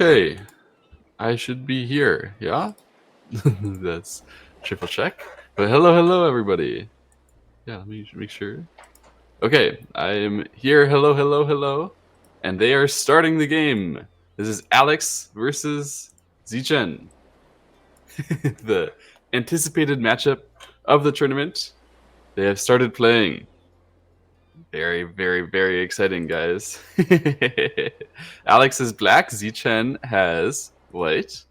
Okay, I should be here, yeah? That's triple check. But hello, everybody. Yeah, let me make sure. Okay, I am here. Hello. And they are starting the game. This is Alex versus Zchen. The anticipated matchup of the tournament. They have started playing. Very exciting, guys. Alex is black, Zchen has white.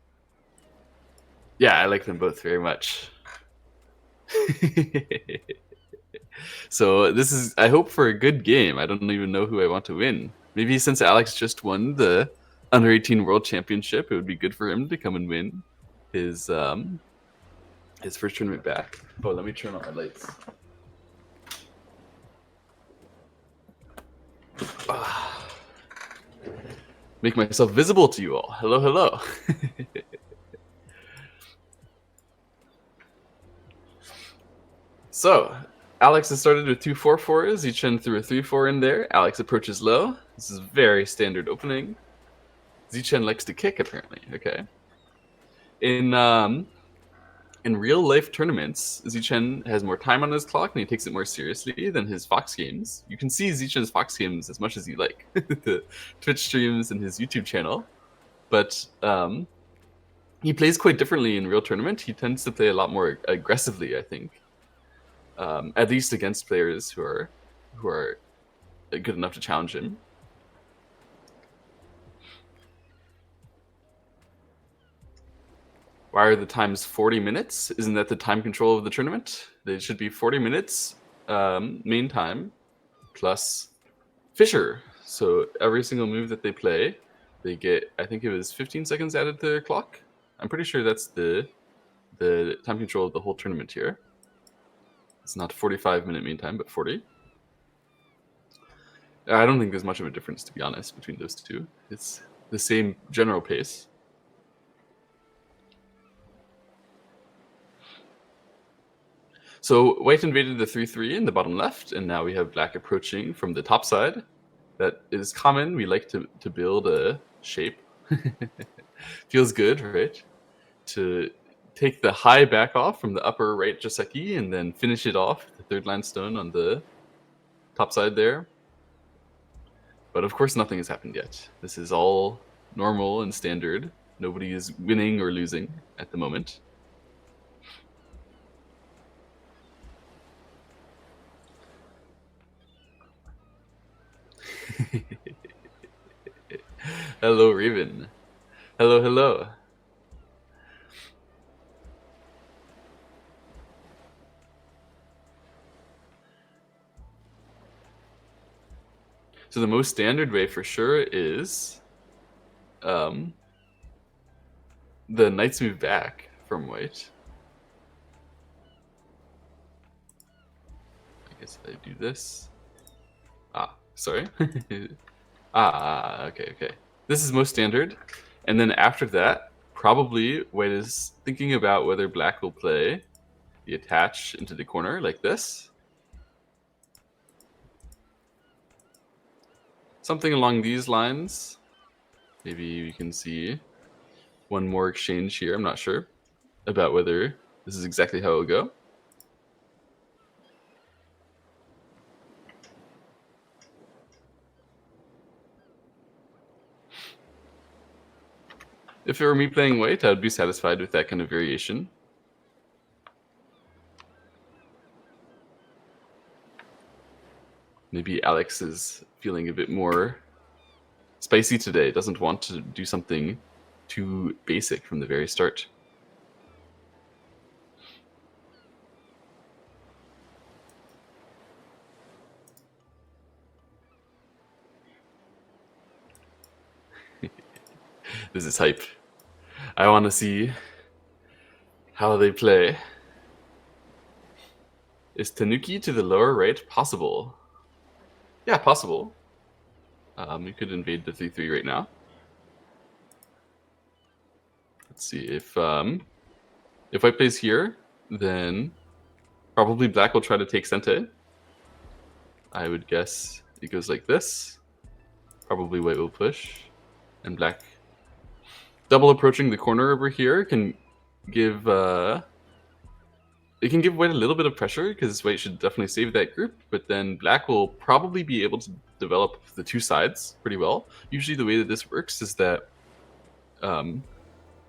Yeah, I like them both very much. So this is, I hope, for a good game. I don't even know who I want to win. Maybe since Alex just won the Under 18 World Championship, it would be good for him to come and win his first tournament back. Oh, let me turn on my lights. Make myself visible to you all. Hello. So, Alex has started with 2-4-4s. Zchen threw a 3-4 in there. Alex approaches low. This is very standard opening. Zchen likes to kick, apparently. Okay. In real life tournaments, Zchen has more time on his clock and he takes it more seriously than his Fox games. You can see Zchen's Fox games as much as you like, the Twitch streams and his YouTube channel. But he plays quite differently in real tournament. He tends to play a lot more aggressively, I think. At least against players who are good enough to challenge him. Why are the times 40 minutes? Isn't that the time control of the tournament? It should be 40 minutes main time plus Fisher. So every single move that they play, they get, I think it was 15 seconds added to their clock. I'm pretty sure that's the time control of the whole tournament here. It's not 45-minute mean time, but 40. I don't think there's much of a difference, to be honest, between those two. It's the same general pace. So white invaded the 3-3 in the bottom left, and now we have black approaching from the top side. That is common. We like to build a shape. Feels good, right? To take the high back off from the upper right Joseki and then finish it off with the third line stone on the top side there. But of course nothing has happened yet. This is all normal and standard. Nobody is winning or losing at the moment. Hello, Raven. Hello. So the most standard way for sure is the knights move back from white. I guess I do this. Sorry. Okay. This is most standard. And then after that, probably white is thinking about whether black will play the attach into the corner like this. Something along these lines. Maybe we can see one more exchange here. I'm not sure about whether this is exactly how it will go. If it were me playing white, I would be satisfied with that kind of variation. Maybe Alex is feeling a bit more spicy today, doesn't want to do something too basic from the very start. This is hype. I want to see how they play. Is Tanuki to the lower right possible? Yeah, possible. We could invade the 3-3 right now. Let's see if white plays here, then probably black will try to take Sente. I would guess it goes like this. Probably white will push, and black Double approaching the corner over here can give it can give white a little bit of pressure because white should definitely save that group, but then black will probably be able to develop the two sides pretty well. Usually the way that this works is that um,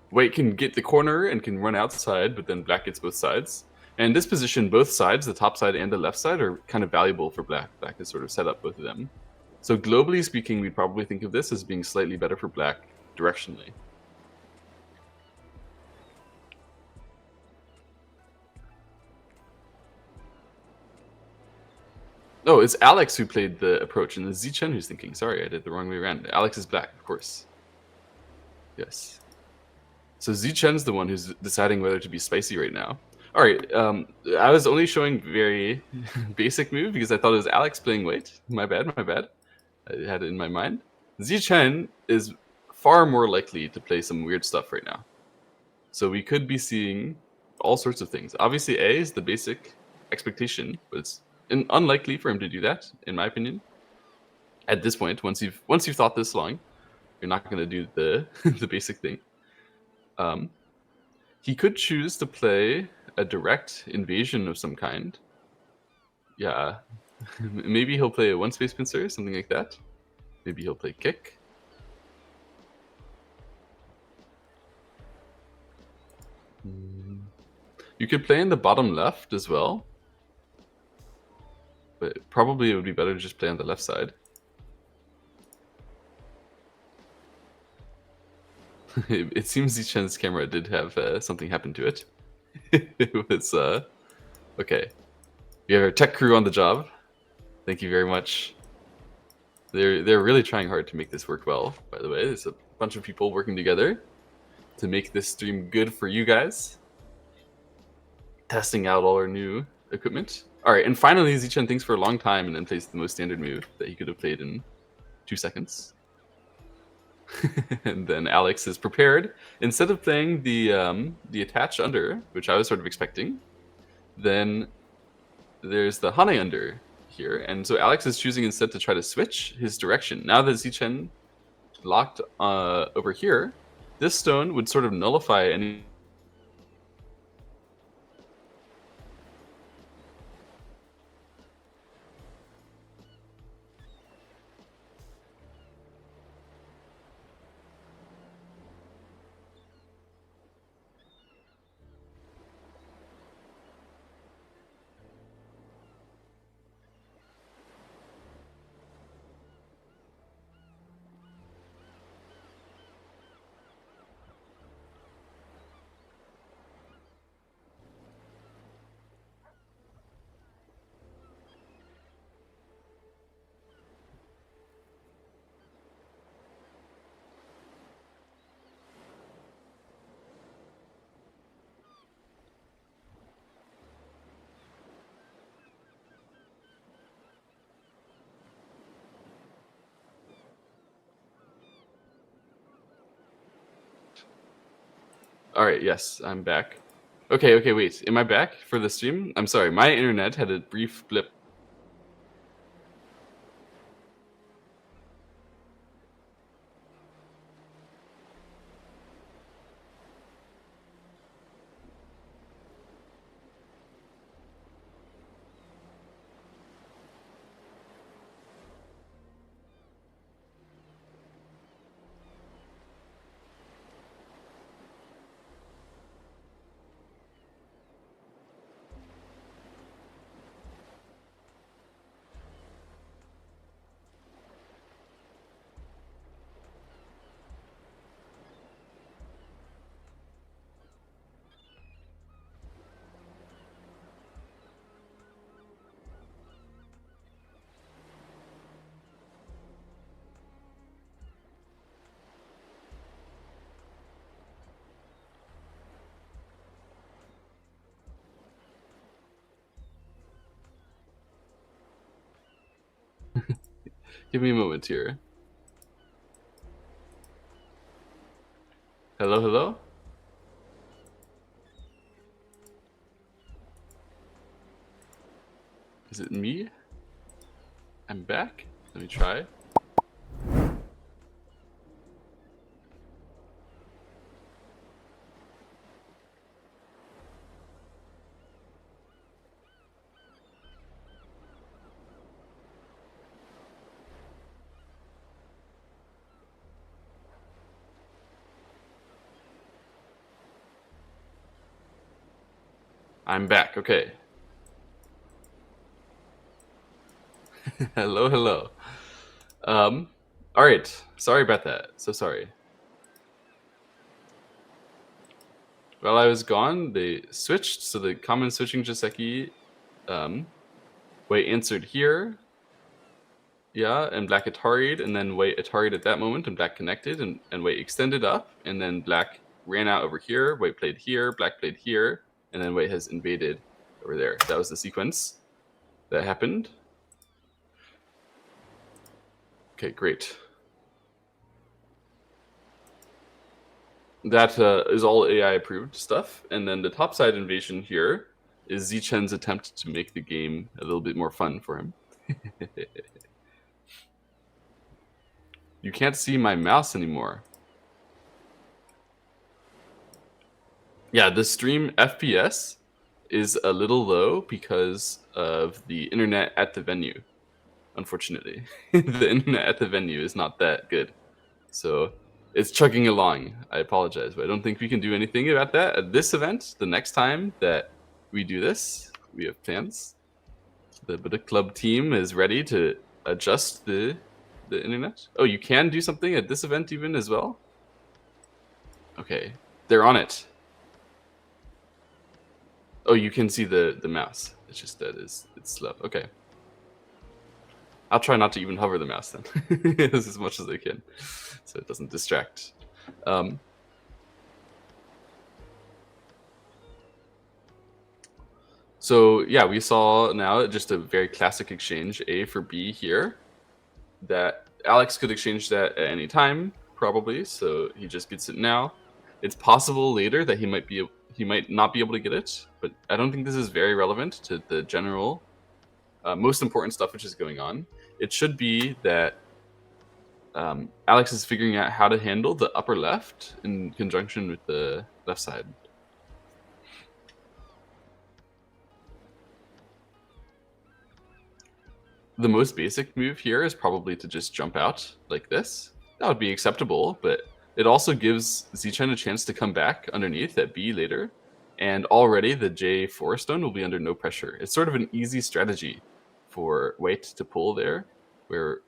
white can get the corner and can run outside, but then black gets both sides. And in this position, both sides, the top side and the left side, are kind of valuable for black. Black has sort of set up both of them. So globally speaking, we'd probably think of this as being slightly better for black directionally. Oh, it's Alex who played the approach, and it's Zchen who's thinking. Sorry, I did the wrong way around. Alex is black, of course. Yes. So Zchen's the one who's deciding whether to be spicy right now. All right, I was only showing very basic move because I thought it was Alex playing white. My bad, my bad. I had it in my mind. Zchen is far more likely to play some weird stuff right now. So we could be seeing all sorts of things. Obviously, A is the basic expectation, but it's unlikely for him to do that, in my opinion. At this point, once you've thought this long, you're not going to do the the basic thing. He could choose to play a direct invasion of some kind. Yeah, maybe he'll play a one space pincer, something like that. Maybe he'll play kick. You could play in the bottom left as well, but probably it would be better to just play on the left side. It seems Zchen's camera did have something happen to it. It was okay. We have our tech crew on the job. Thank you very much. They're really trying hard to make this work well. By the way, there's a bunch of people working together to make this stream good for you guys. Testing out all our new equipment. All right, and finally, Zchen thinks for a long time and then plays the most standard move that he could have played in 2 seconds. And then Alex is prepared. Instead of playing the attach under, which I was sort of expecting, then there's the Hane under here. And so Alex is choosing instead to try to switch his direction. Now that Zchen locked over here, this stone would sort of nullify any... All right, yes, I'm back. Okay, wait. Am I back for the stream? I'm sorry, my internet had a brief blip. Give me a moment here. Hello, hello? Is it me? I'm back? Let me try. I'm back. Okay. Hello, hello. All right. Sorry about that. So sorry. While I was gone, they switched. So the common switching Joseki, Wei answered here. Yeah, and black Atari'd, and then Wei Atari'd at that moment, and black connected, and Wei extended up, and then black ran out over here. Wei played here, black played here, and then Wei has invaded over there. That was the sequence that happened. Okay, great. That is all AI approved stuff. And then the topside invasion here is Zchen's attempt to make the game a little bit more fun for him. You can't see my mouse anymore. Yeah, the stream FPS is a little low because of the internet at the venue. Unfortunately, the internet at the venue is not that good. So it's chugging along. I apologize, but I don't think we can do anything about that at this event. The next time that we do this, we have plans. The Buddha Club team is ready to adjust the internet. Oh, you can do something at this event even as well? Okay, they're on it. Oh, you can see the mouse. It's just that it's slow. Okay. I'll try not to even hover the mouse then, as much as I can, so it doesn't distract. So yeah, we saw now just a very classic exchange, A for B here, that Alex could exchange that at any time, probably, so he just gets it now. It's possible later that he might not be able to get it, but I don't think this is very relevant to the general most important stuff which is going on. It should be that Alex is figuring out how to handle the upper left in conjunction with the left side. The most basic move here is probably to just jump out like this. That would be acceptable, but it also gives Zchen a chance to come back underneath at B later, and already the J4 stone will be under no pressure. It's sort of an easy strategy for Wait to pull there, where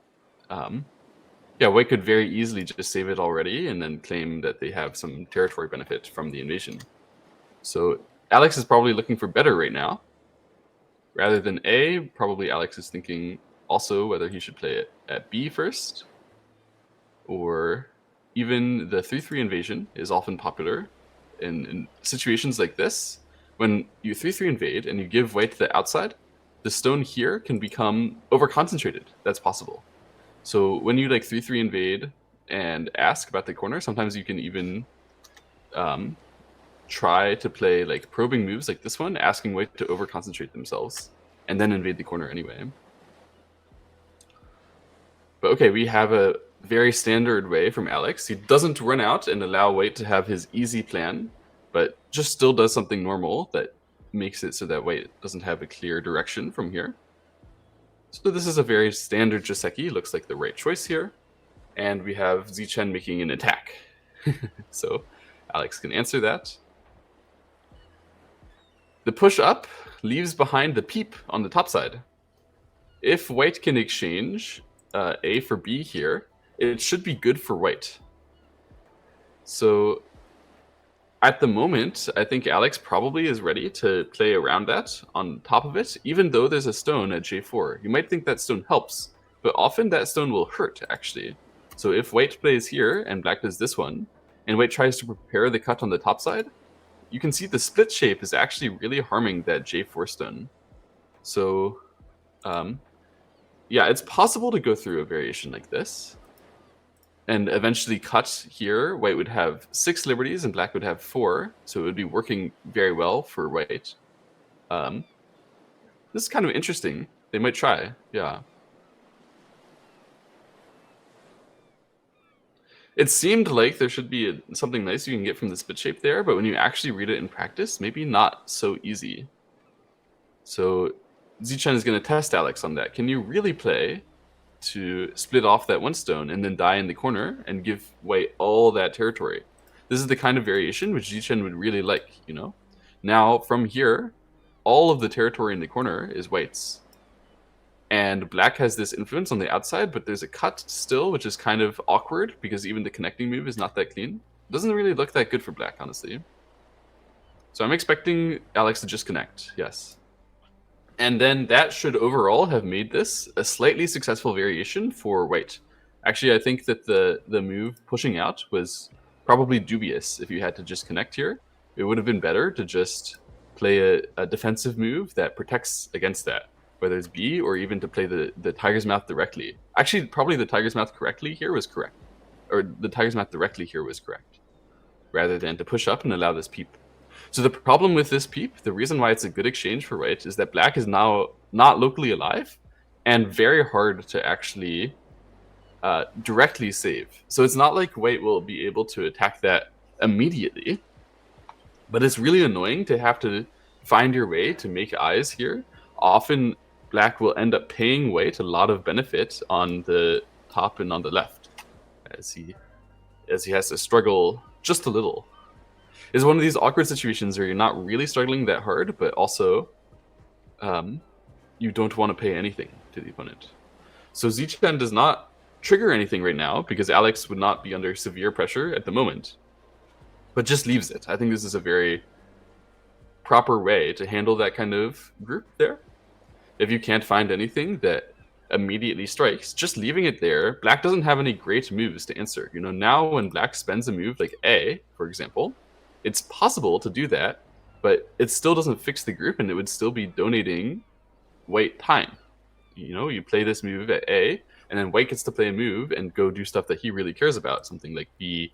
Wei could very easily just save it already and then claim that they have some territory benefit from the invasion. So Alex is probably looking for better right now. Rather than A, probably Alex is thinking also whether he should play it at B first, or even the 3-3 invasion is often popular in situations like this. When you 3-3 invade and you give Wei to the outside, the stone here can become over-concentrated. That's possible. So when you like 3-3 invade and ask about the corner, sometimes you can even try to play like probing moves like this one, asking Wei to over-concentrate themselves, and then invade the corner anyway. But okay, we have a very standard way from Alex. He doesn't run out and allow Wei to have his easy plan, but just still does something normal that makes it so that Wei doesn't have a clear direction from here. So this is a very standard Joseki, looks like the right choice here. And we have Zchen making an attack. So Alex can answer that. The push up leaves behind the peep on the top side. If White can exchange A for B here, it should be good for White. So at the moment, I think Alex probably is ready to play around that on top of it, even though there's a stone at J4. You might think that stone helps, but often that stone will hurt, actually. So if White plays here and Black does this one, and White tries to prepare the cut on the top side, you can see the split shape is actually really harming that J4 stone. So, yeah, it's possible to go through a variation like this and eventually cut here. White would have 6 liberties and Black would have 4, so it would be working very well for White. This is kind of interesting. They might try, yeah. It seemed like there should be something nice you can get from the split shape there, but when you actually read it in practice, maybe not so easy. So Zchen is going to test Alex on that. Can you really play to split off that one stone and then die in the corner and give White all that territory? This is the kind of variation which Zchen would really like, you know? Now, from here, all of the territory in the corner is white's. And black has this influence on the outside, but there's a cut still, which is kind of awkward because even the connecting move is not that clean. Doesn't really look that good for black, honestly. So I'm expecting Alex to just connect, yes. And then that should overall have made this a slightly successful variation for white. Actually, I think that the move pushing out was probably dubious if you had to just connect here. It would have been better to just play a defensive move that protects against that, whether it's B or even to play the Tiger's Mouth directly. Actually, probably the Tiger's Mouth correctly here was correct. Or the Tiger's Mouth directly here was correct, rather than to push up and allow this peep. So the problem with this peep, the reason why it's a good exchange for white, is that black is now not locally alive and very hard to actually directly save. So it's not like white will be able to attack that immediately, but it's really annoying to have to find your way to make eyes here. Often black will end up paying white a lot of benefit on the top and on the left, as he has to struggle just a little. Is one of these awkward situations where you're not really struggling that hard, but also you don't want to pay anything to the opponent. So Zchen does not trigger anything right now because Alex would not be under severe pressure at the moment, but just leaves it. I think this is a very proper way to handle that kind of group there. If you can't find anything that immediately strikes, just leaving it there. Black doesn't have any great moves to answer. Now when black spends a move like A, for example, it's possible to do that, but it still doesn't fix the group, and it would still be donating white time. You play this move at A, and then white gets to play a move and go do stuff that he really cares about, something like B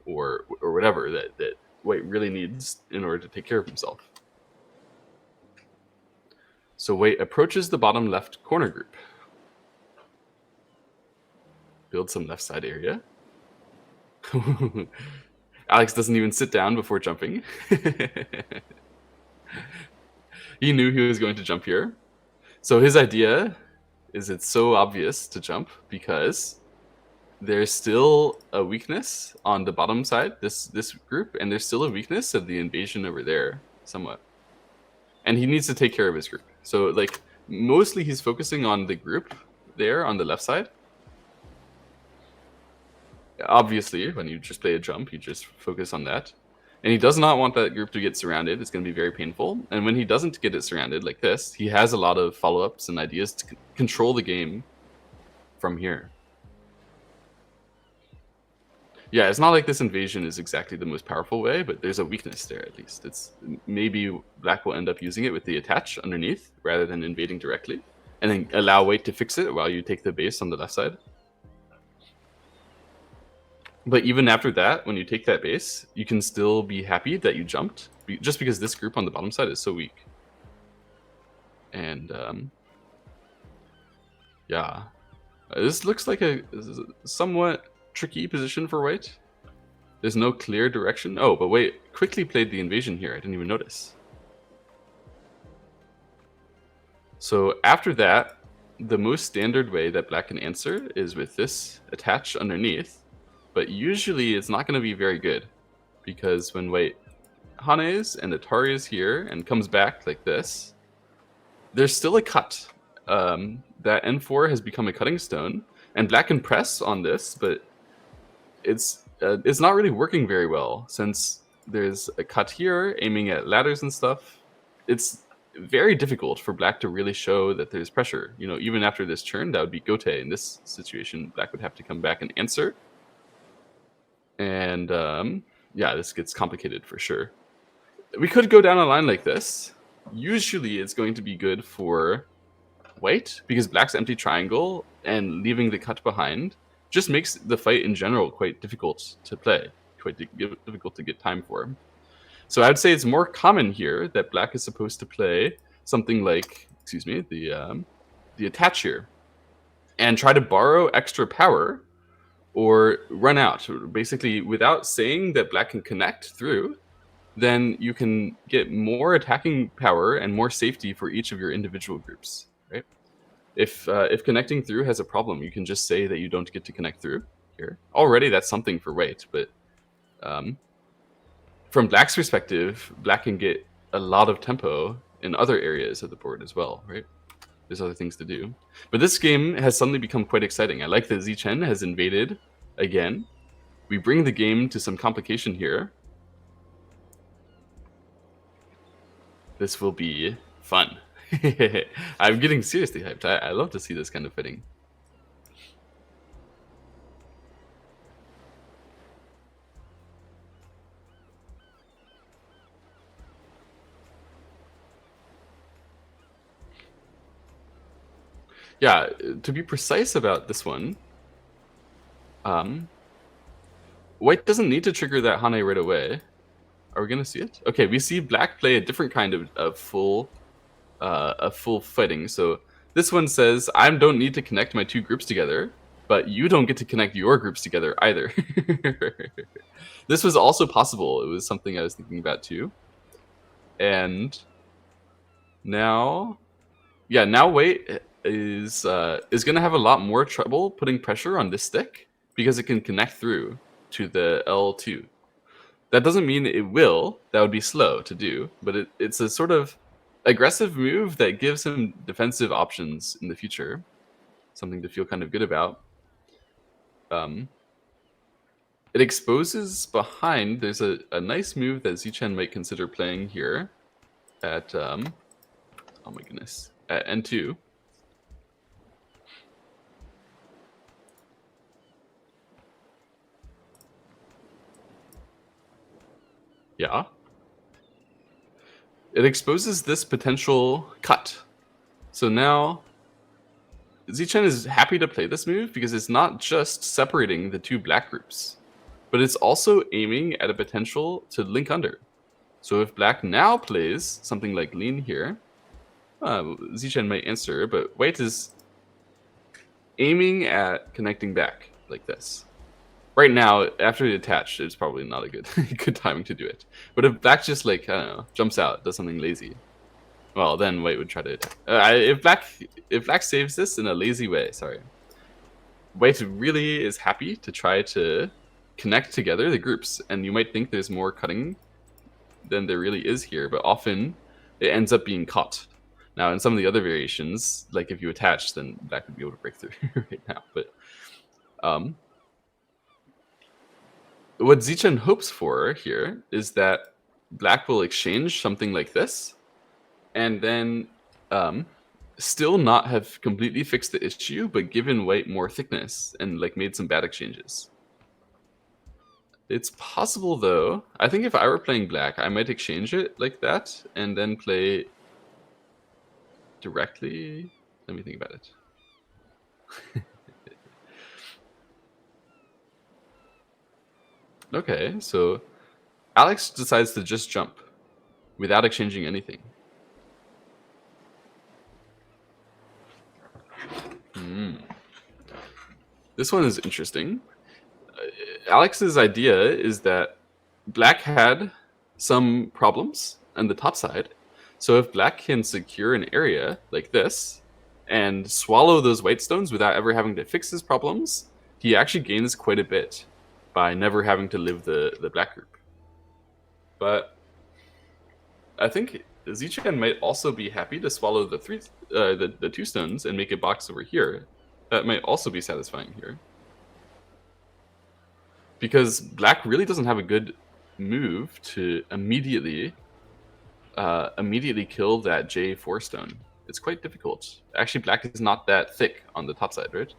or whatever that white really needs in order to take care of himself. So white approaches the bottom left corner group. Build some left side area. Alex doesn't even sit down before jumping. He knew he was going to jump here. So his idea is it's so obvious to jump because there's still a weakness on the bottom side, this group, and there's still a weakness of the invasion over there, somewhat. And he needs to take care of his group. So, mostly he's focusing on the group there on the left side. Obviously, when you just play a jump, you just focus on that. And he does not want that group to get surrounded. It's going to be very painful. And when he doesn't get it surrounded like this, he has a lot of follow-ups and ideas to control the game from here. Yeah, it's not like this invasion is exactly the most powerful way, but there's a weakness there at least. It's maybe black will end up using it with the attach underneath rather than invading directly, and then allow white to fix it while you take the base on the left side. But even after that, when you take that base, you can still be happy that you jumped, just because this group on the bottom side is so weak. And yeah, this looks like a somewhat tricky position for white. There's no clear direction. Oh, but wait, quickly played the invasion here. I didn't even notice. So after that, the most standard way that black can answer is with this attach underneath, but usually it's not going to be very good because when white hanes and Ataris here and comes back like this, there's still a cut. That N4 has become a cutting stone, and black can press on this, but it's not really working very well since there's a cut here aiming at ladders and stuff. It's very difficult for black to really show that there's pressure. Even after this turn, that would be Gote. In this situation, black would have to come back and answer. And yeah, this gets complicated for sure. We could go down a line like this. Usually it's going to be good for white because black's empty triangle and leaving the cut behind just makes the fight in general quite difficult to play, quite difficult to get time for. So I would say it's more common here that black is supposed to play something like, the attach here, and try to borrow extra power or run out. Basically, without saying that black can connect through, then you can get more attacking power and more safety for each of your individual groups, right? If connecting through has a problem, you can just say that you don't get to connect through here. Already that's something for white, but from black's perspective, black can get a lot of tempo in other areas of the board as well, right? There's other things to do. But this game has suddenly become quite exciting. I like that Zchen has invaded again. We bring the game to some complication here. This will be fun. I'm getting seriously hyped. I love to see this kind of fighting. Yeah, to be precise about this one, white doesn't need to trigger that Hane right away. Are we gonna see it? Okay, we see black play a different kind of full fighting. So this one says, I don't need to connect my two groups together, but you don't get to connect your groups together either. This was also possible. It was something I was thinking about too. And now, yeah, now Wait is going to have a lot more trouble putting pressure on this stick because it can connect through to the L2. That doesn't mean it will. That would be slow to do, but it's a sort of aggressive move that gives him defensive options in the future. Something to feel kind of good about. It exposes behind. There's a nice move that Zchen might consider playing here at, oh my goodness, at N2. Yeah. It exposes this potential cut. So now Zchen is happy to play this move because it's not just separating the two black groups, but it's also aiming at a potential to link under. So if black now plays something like lean here, Zchen might answer, but white is aiming at connecting back like this. Right now, after it attached, it's probably not a good good timing to do it. But if black just like, I don't know, jumps out, does something lazy, well, then white would try to attack. If black saves this in a lazy way, sorry, white really is happy to try to connect together the groups. And you might think there's more cutting than there really is here, but often it ends up being caught. Now, in some of the other variations, like if you attach, then black would be able to break through right now. But what Zchen hopes for here is that black will exchange something like this, and then still not have completely fixed the issue, but given white more thickness and like made some bad exchanges. It's possible though. I think if I were playing black, I might exchange it like that and then play directly. Let me think about it. Okay, so Alex decides to just jump without exchanging anything. This one is interesting. Alex's idea is that black had some problems on the top side. So if black can secure an area like this and swallow those white stones without ever having to fix his problems, he actually gains quite a bit by never having to live the black group. But I think Zchen might also be happy to swallow the two stones and make a box over here. That might also be satisfying here. Because black really doesn't have a good move to immediately kill that J4 stone. It's quite difficult. Actually, black is not that thick on the top side, right?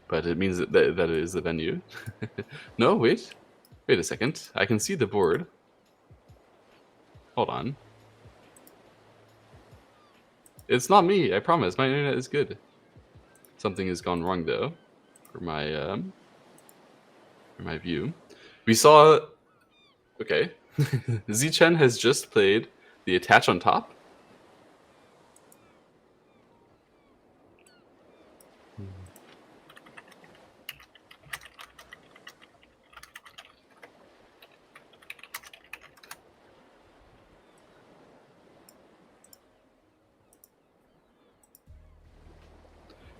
But it means that it is the venue. No, wait a second. I can see the board. Hold on. It's not me, I promise. My internet is good. Something has gone wrong though, for my view. We saw. Okay, Zchen has just played the attach on top.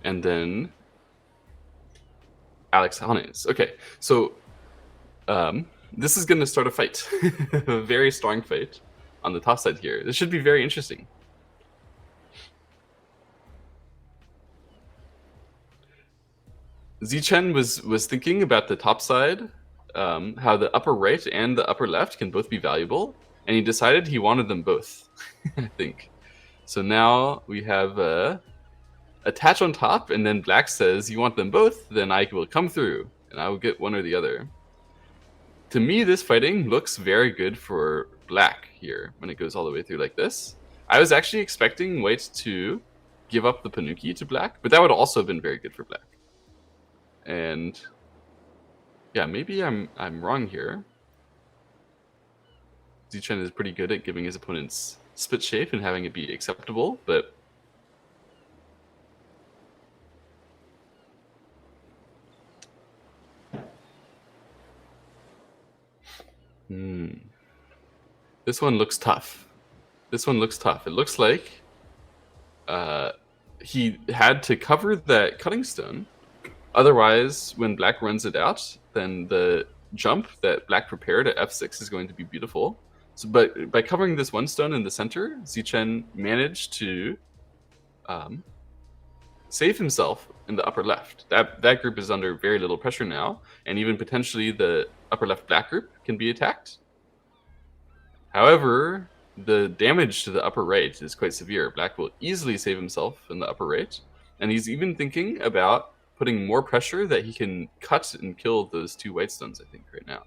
And then Alex Hannes. Okay, so this is going to start a fight. A very strong fight on the top side here. This should be very interesting. Zchen was thinking about the top side, how the upper right and the upper left can both be valuable, and he decided he wanted them both, I think. So now we have attach on top, and then black says, you want them both, then I will come through, and I will get one or the other. To me, this fighting looks very good for black here, when it goes all the way through like this. I was actually expecting white to give up the Panuki to black, but that would also have been very good for black. And yeah, maybe I'm wrong here. Zchen is pretty good at giving his opponents split shape and having it be acceptable, but this one looks tough. This one looks tough. It looks like he had to cover that cutting stone. Otherwise, when black runs it out, then the jump that black prepared at f6 is going to be beautiful. So, but by covering this one stone in the center, Zchen managed to save himself in the upper left. That group is under very little pressure now, and even potentially the upper left black group can be attacked. However, the damage to the upper right is quite severe. Black will easily save himself in the upper right, and he's even thinking about putting more pressure that he can cut and kill those two white stones, I think, right now.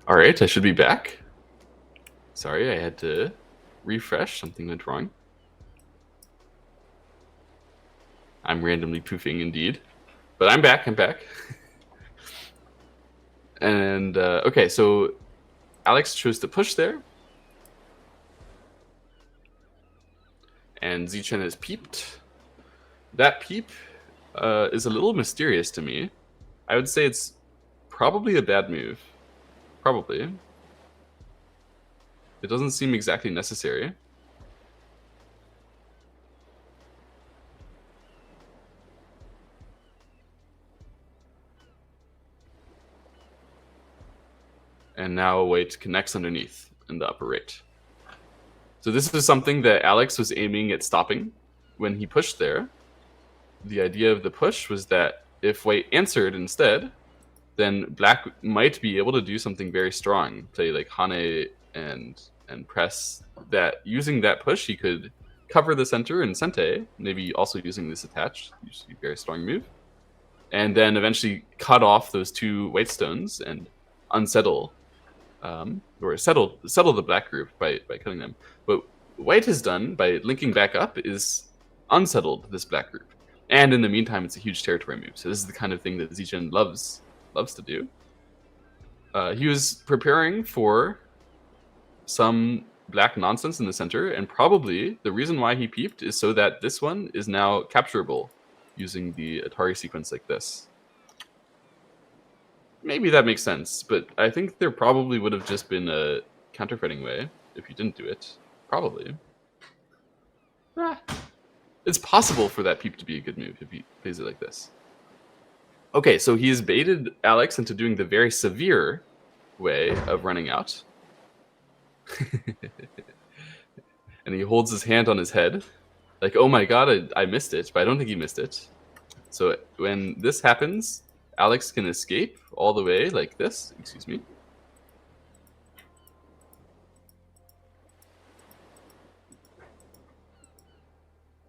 All right, I should be back. Sorry, I had to refresh. Something went wrong. I'm randomly poofing indeed. But I'm back, And, okay, so Alex chose to push there. And Zchen has peeped. That peep is a little mysterious to me. I would say it's probably a bad move. Probably. It doesn't seem exactly necessary. And now white connects underneath in the upper right. So this is something that Alex was aiming at stopping when he pushed there. The idea of the push was that if white answered instead, then black might be able to do something very strong, play like Hane and press that. Using that push, he could cover the center and Sente, maybe also using this attach, usually a very strong move, and then eventually cut off those two white stones and unsettle or settle the black group by cutting them. But white has done by linking back up is unsettled this black group, and in the meantime, it's a huge territory move. So this is the kind of thing that Zchen loves to do. He was preparing for some black nonsense in the center, and probably the reason why he peeped is so that this one is now capturable using the Atari sequence like this. Maybe that makes sense, but I think there probably would have just been a counterfeiting way if you didn't do it. Probably. It's possible for that peep to be a good move if he plays it like this. Okay, so he's baited Alex into doing the very severe way of running out. And he holds his hand on his head. Like, oh my god, I missed it, but I don't think he missed it. So when this happens, Alex can escape all the way like this. Excuse me.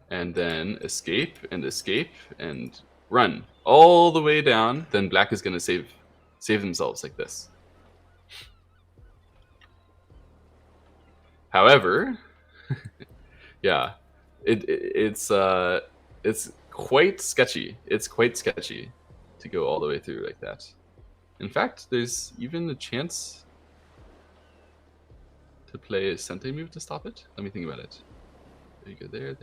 And then escape and run all the way down. Then black is going to save themselves like this. However, yeah, it's quite sketchy. It's quite sketchy to go all the way through like that. In fact, there's even a chance to play a Sente move to stop it. Let me think about it. There you go. There.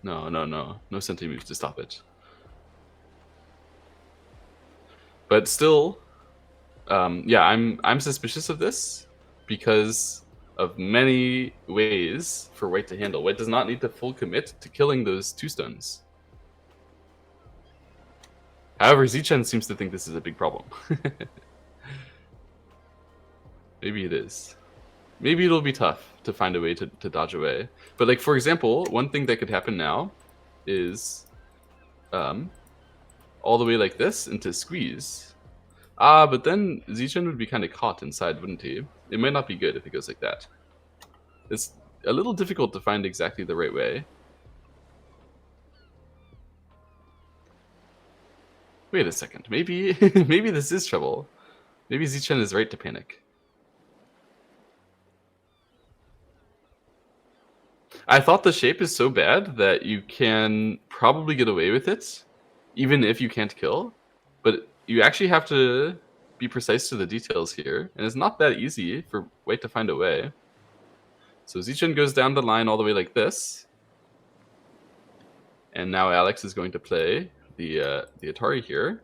No Sente moves to stop it. But still, yeah, I'm suspicious of this because of many ways for White to handle. White does not need to full commit to killing those 2 stones. However, Zchen seems to think this is a big problem. Maybe it is. Maybe it'll be tough to find a way to dodge away. But like, for example, one thing that could happen now is all the way like this into squeeze. But then Zchen would be kind of caught inside, wouldn't he? It might not be good if it goes like that. It's a little difficult to find exactly the right way. Wait a second. Maybe maybe this is trouble. Maybe Zchen is right to panic. I thought the shape is so bad that you can probably get away with it, even if you can't kill. But you actually have to be precise to the details here, and it's not that easy for White to find a way. So Zchen goes down the line all the way like this, and now Alex is going to play the Atari here,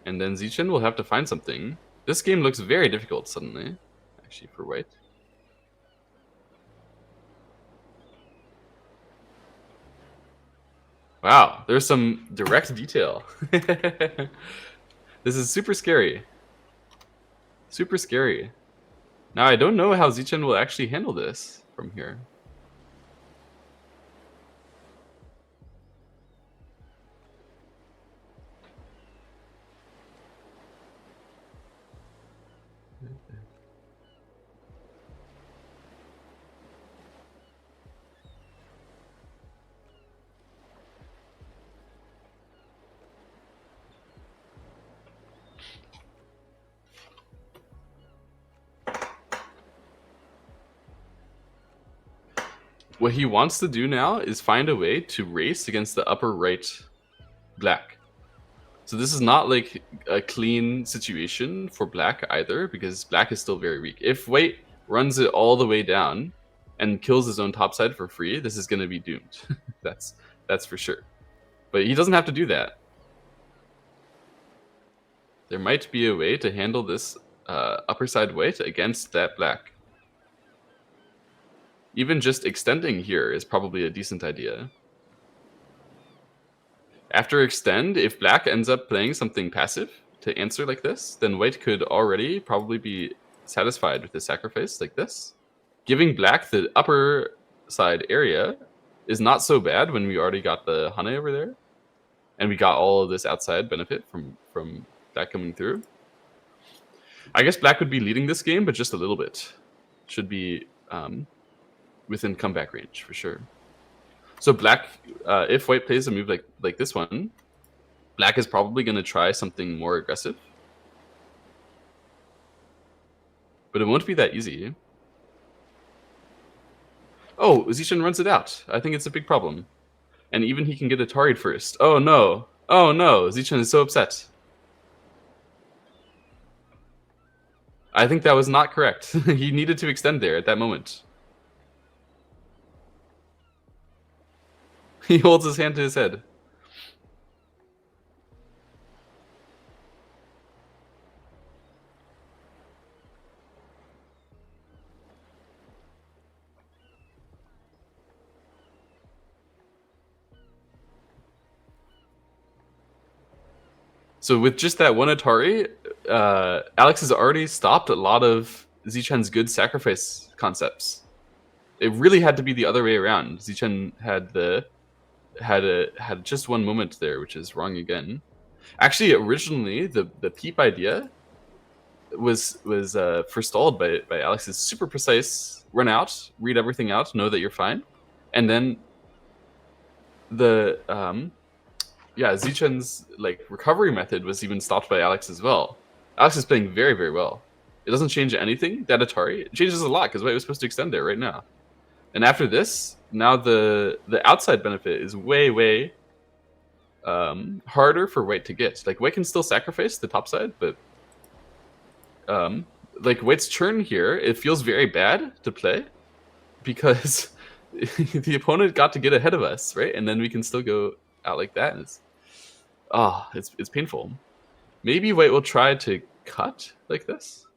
and then Zchen will have to find something. This game looks very difficult suddenly, actually, for White. Wow, there's some direct detail. This is super scary. Super scary. Now, I don't know how Zchen will actually handle this from here. What he wants to do now is find a way to race against the upper right black. So this is not like a clean situation for black either, because black is still very weak. If White runs it all the way down and kills his own topside for free, this is going to be doomed. That's for sure. But he doesn't have to do that. There might be a way to handle this upper side White against that black. Even just extending here is probably a decent idea. After extend, if black ends up playing something passive to answer like this, then White could already probably be satisfied with the sacrifice like this. Giving black the upper side area is not so bad when we already got the Hane over there. And we got all of this outside benefit from that coming through. I guess black would be leading this game, but just a little bit. Should be within comeback range for sure. So black, if White plays a move like this one, black is probably going to try something more aggressive. But it won't be that easy. Oh, Zchen runs it out. I think it's a big problem. And even he can get Atari'd first. Oh no. Oh no. Zchen is so upset. I think that was not correct. He needed to extend there at that moment. He holds his hand to his head. So with just that one Atari, Alex has already stopped a lot of Zchen's good sacrifice concepts. It really had to be the other way around. Zchen had just one moment there, which is wrong again. Actually, originally the peep idea was forestalled by Alex's super precise run out, read everything out, know that you're fine, and then the Zchen's like recovery method was even stopped by Alex as well. Alex is playing very, very well. It doesn't change anything. That Atari, it changes a lot because White was supposed to extend there right now. And after this, now the outside benefit is way harder for White to get. Like White can still sacrifice the top side, but like White's turn here, it feels very bad to play because the opponent got to get ahead of us, right? And then we can still go out like that. And it's painful. Maybe White will try to cut like this.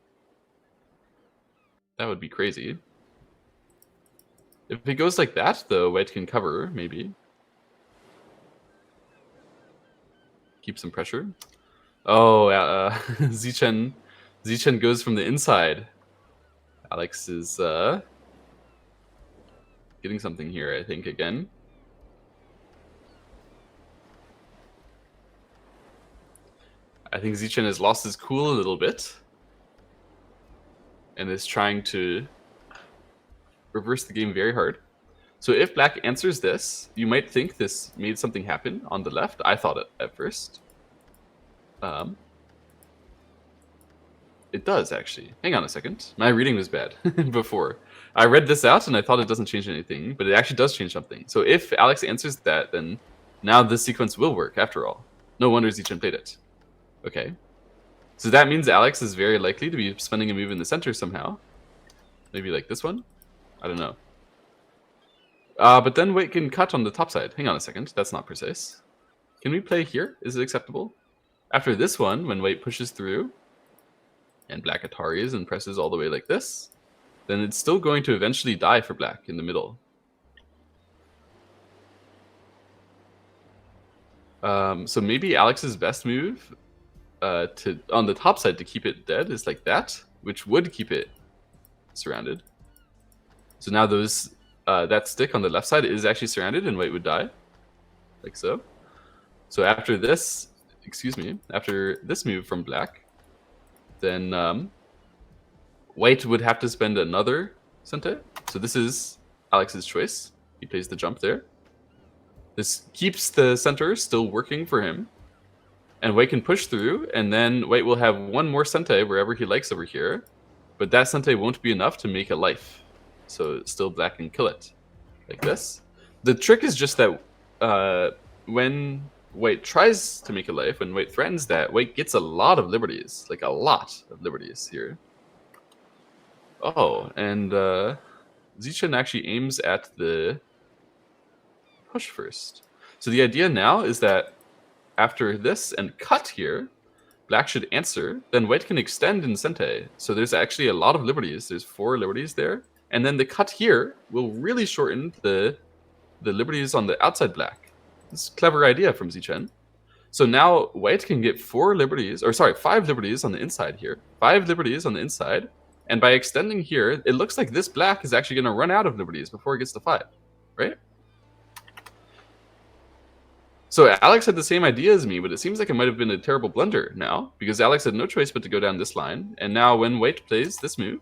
That would be crazy. If it goes like that, though, White can cover, maybe. Keep some pressure. Oh, Zchen goes from the inside. Alex is getting something here, I think, again. I think Zchen has lost his cool a little bit. And is trying to reverse the game very hard. So if Black answers this, you might think this made something happen on the left. I thought it at first. It does, actually. Hang on a second. My reading was bad before. I read this out and I thought it doesn't change anything, but it actually does change something. So if Alex answers that, then now this sequence will work after all. No wonder Zchen played it. Okay. So that means Alex is very likely to be spending a move in the center somehow. Maybe like this one? I don't know. But then White can cut on the top side. Hang on a second. That's not precise. Can we play here? Is it acceptable? After this one, when White pushes through, and Black Ataris and presses all the way like this, then it's still going to eventually die for Black in the middle. So maybe Alex's best move on the top side to keep it dead is like that, which would keep it surrounded. So now that stick on the left side is actually surrounded and White would die, like so. So after this, after this move from Black, then White would have to spend another Sente. So this is Alex's choice. He plays the jump there. This keeps the center still working for him. And White can push through, and then White will have one more Sente wherever he likes over here. But that Sente won't be enough to make a life. So still Black can kill it. Like this. The trick is just that when White tries to make a life, when White threatens that, White gets a lot of liberties. Like a lot of liberties here. Oh, and Zchen actually aims at the push first. So the idea now is that after this and cut here, Black should answer, then White can extend in Sente. So there's actually a lot of liberties. There's 4 liberties there. And then the cut here will really shorten the liberties on the outside Black. It's a clever idea from Zchen. So now White can get 5 liberties on the inside here. 5 liberties on the inside. And by extending here, it looks like this Black is actually going to run out of liberties before it gets to 5. Right? So Alex had the same idea as me, but it seems like it might have been a terrible blunder now, because Alex had no choice but to go down this line. And now when White plays this move,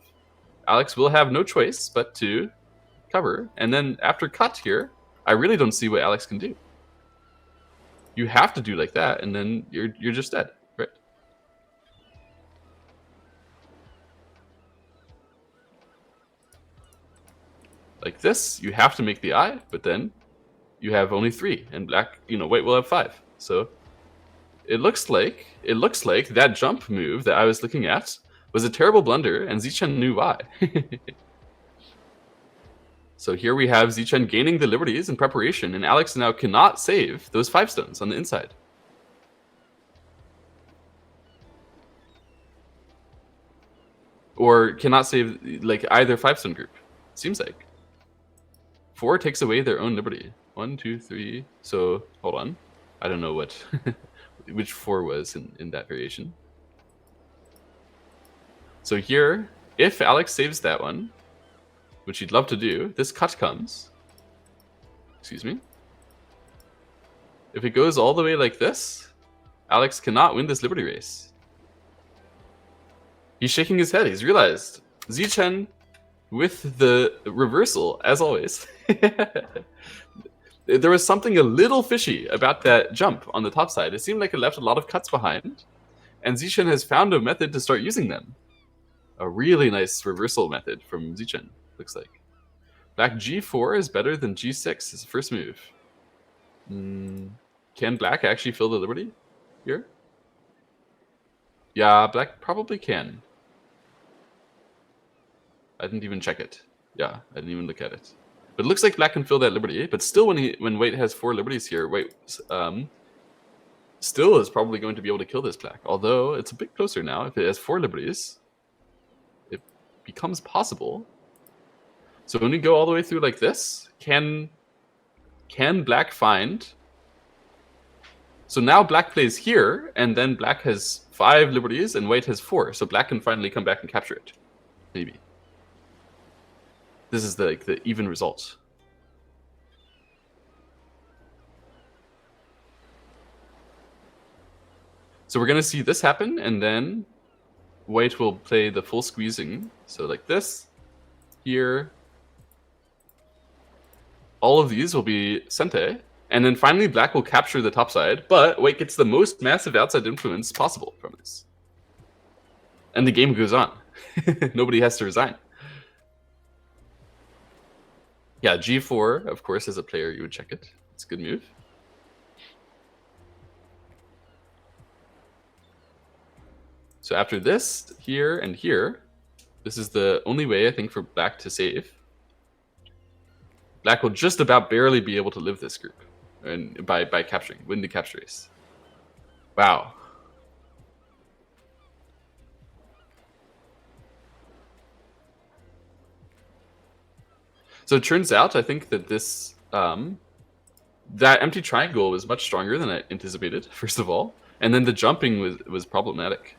Alex will have no choice but to cover. And then after cut here, I really don't see what Alex can do. You have to do like that, and then you're just dead, right? Like this, you have to make the eye, but then you have only 3, and Black, White will have 5. So it looks like that jump move that I was looking at was a terrible blunder, and Zchen knew why. So here we have Zchen gaining the liberties in preparation, and Alex now cannot save those 5 stones on the inside. Or cannot save like either 5-stone group. Seems like 4 takes away their own liberty. 1, 2, 3. So hold on, I don't know what which 4 was in that variation. So here, if Alex saves that one, which he'd love to do, this cut comes. Excuse me. If it goes all the way like this, Alex cannot win this Liberty race. He's shaking his head. He's realized. Zchen with the reversal, as always. There was something a little fishy about that jump on the top side. It seemed like it left a lot of cuts behind. And Zchen has found a method to start using them. A really nice reversal method from Zchen, looks like. Black G4 is better than G6 as a first move. Can Black actually fill the Liberty here? Yeah, Black probably can. I didn't even check it. Yeah, I didn't even look at it. But it looks like Black can fill that Liberty. But still, when White has 4 Liberties here, White still is probably going to be able to kill this Black. Although it's a bit closer now. If it has 4 Liberties, it becomes possible. So when we go all the way through like this, can Black find? So now Black plays here, and then Black has 5 Liberties, and White has 4. So Black can finally come back and capture it. Maybe. This is the even result. So we're going to see this happen, and then White will play the full squeezing. So like this, here. All of these will be Sente. And then finally, Black will capture the top side, but White gets the most massive outside influence possible from this. And the game goes on. Nobody has to resign. Yeah, G4, of course, as a player, you would check it. It's a good move. So after this, here and here, this is the only way, I think, for Black to save. Black will just about barely be able to live this group, and by capturing, win the capture race. Wow. So it turns out, I think that this that empty triangle was much stronger than I anticipated, first of all, and then the jumping was problematic.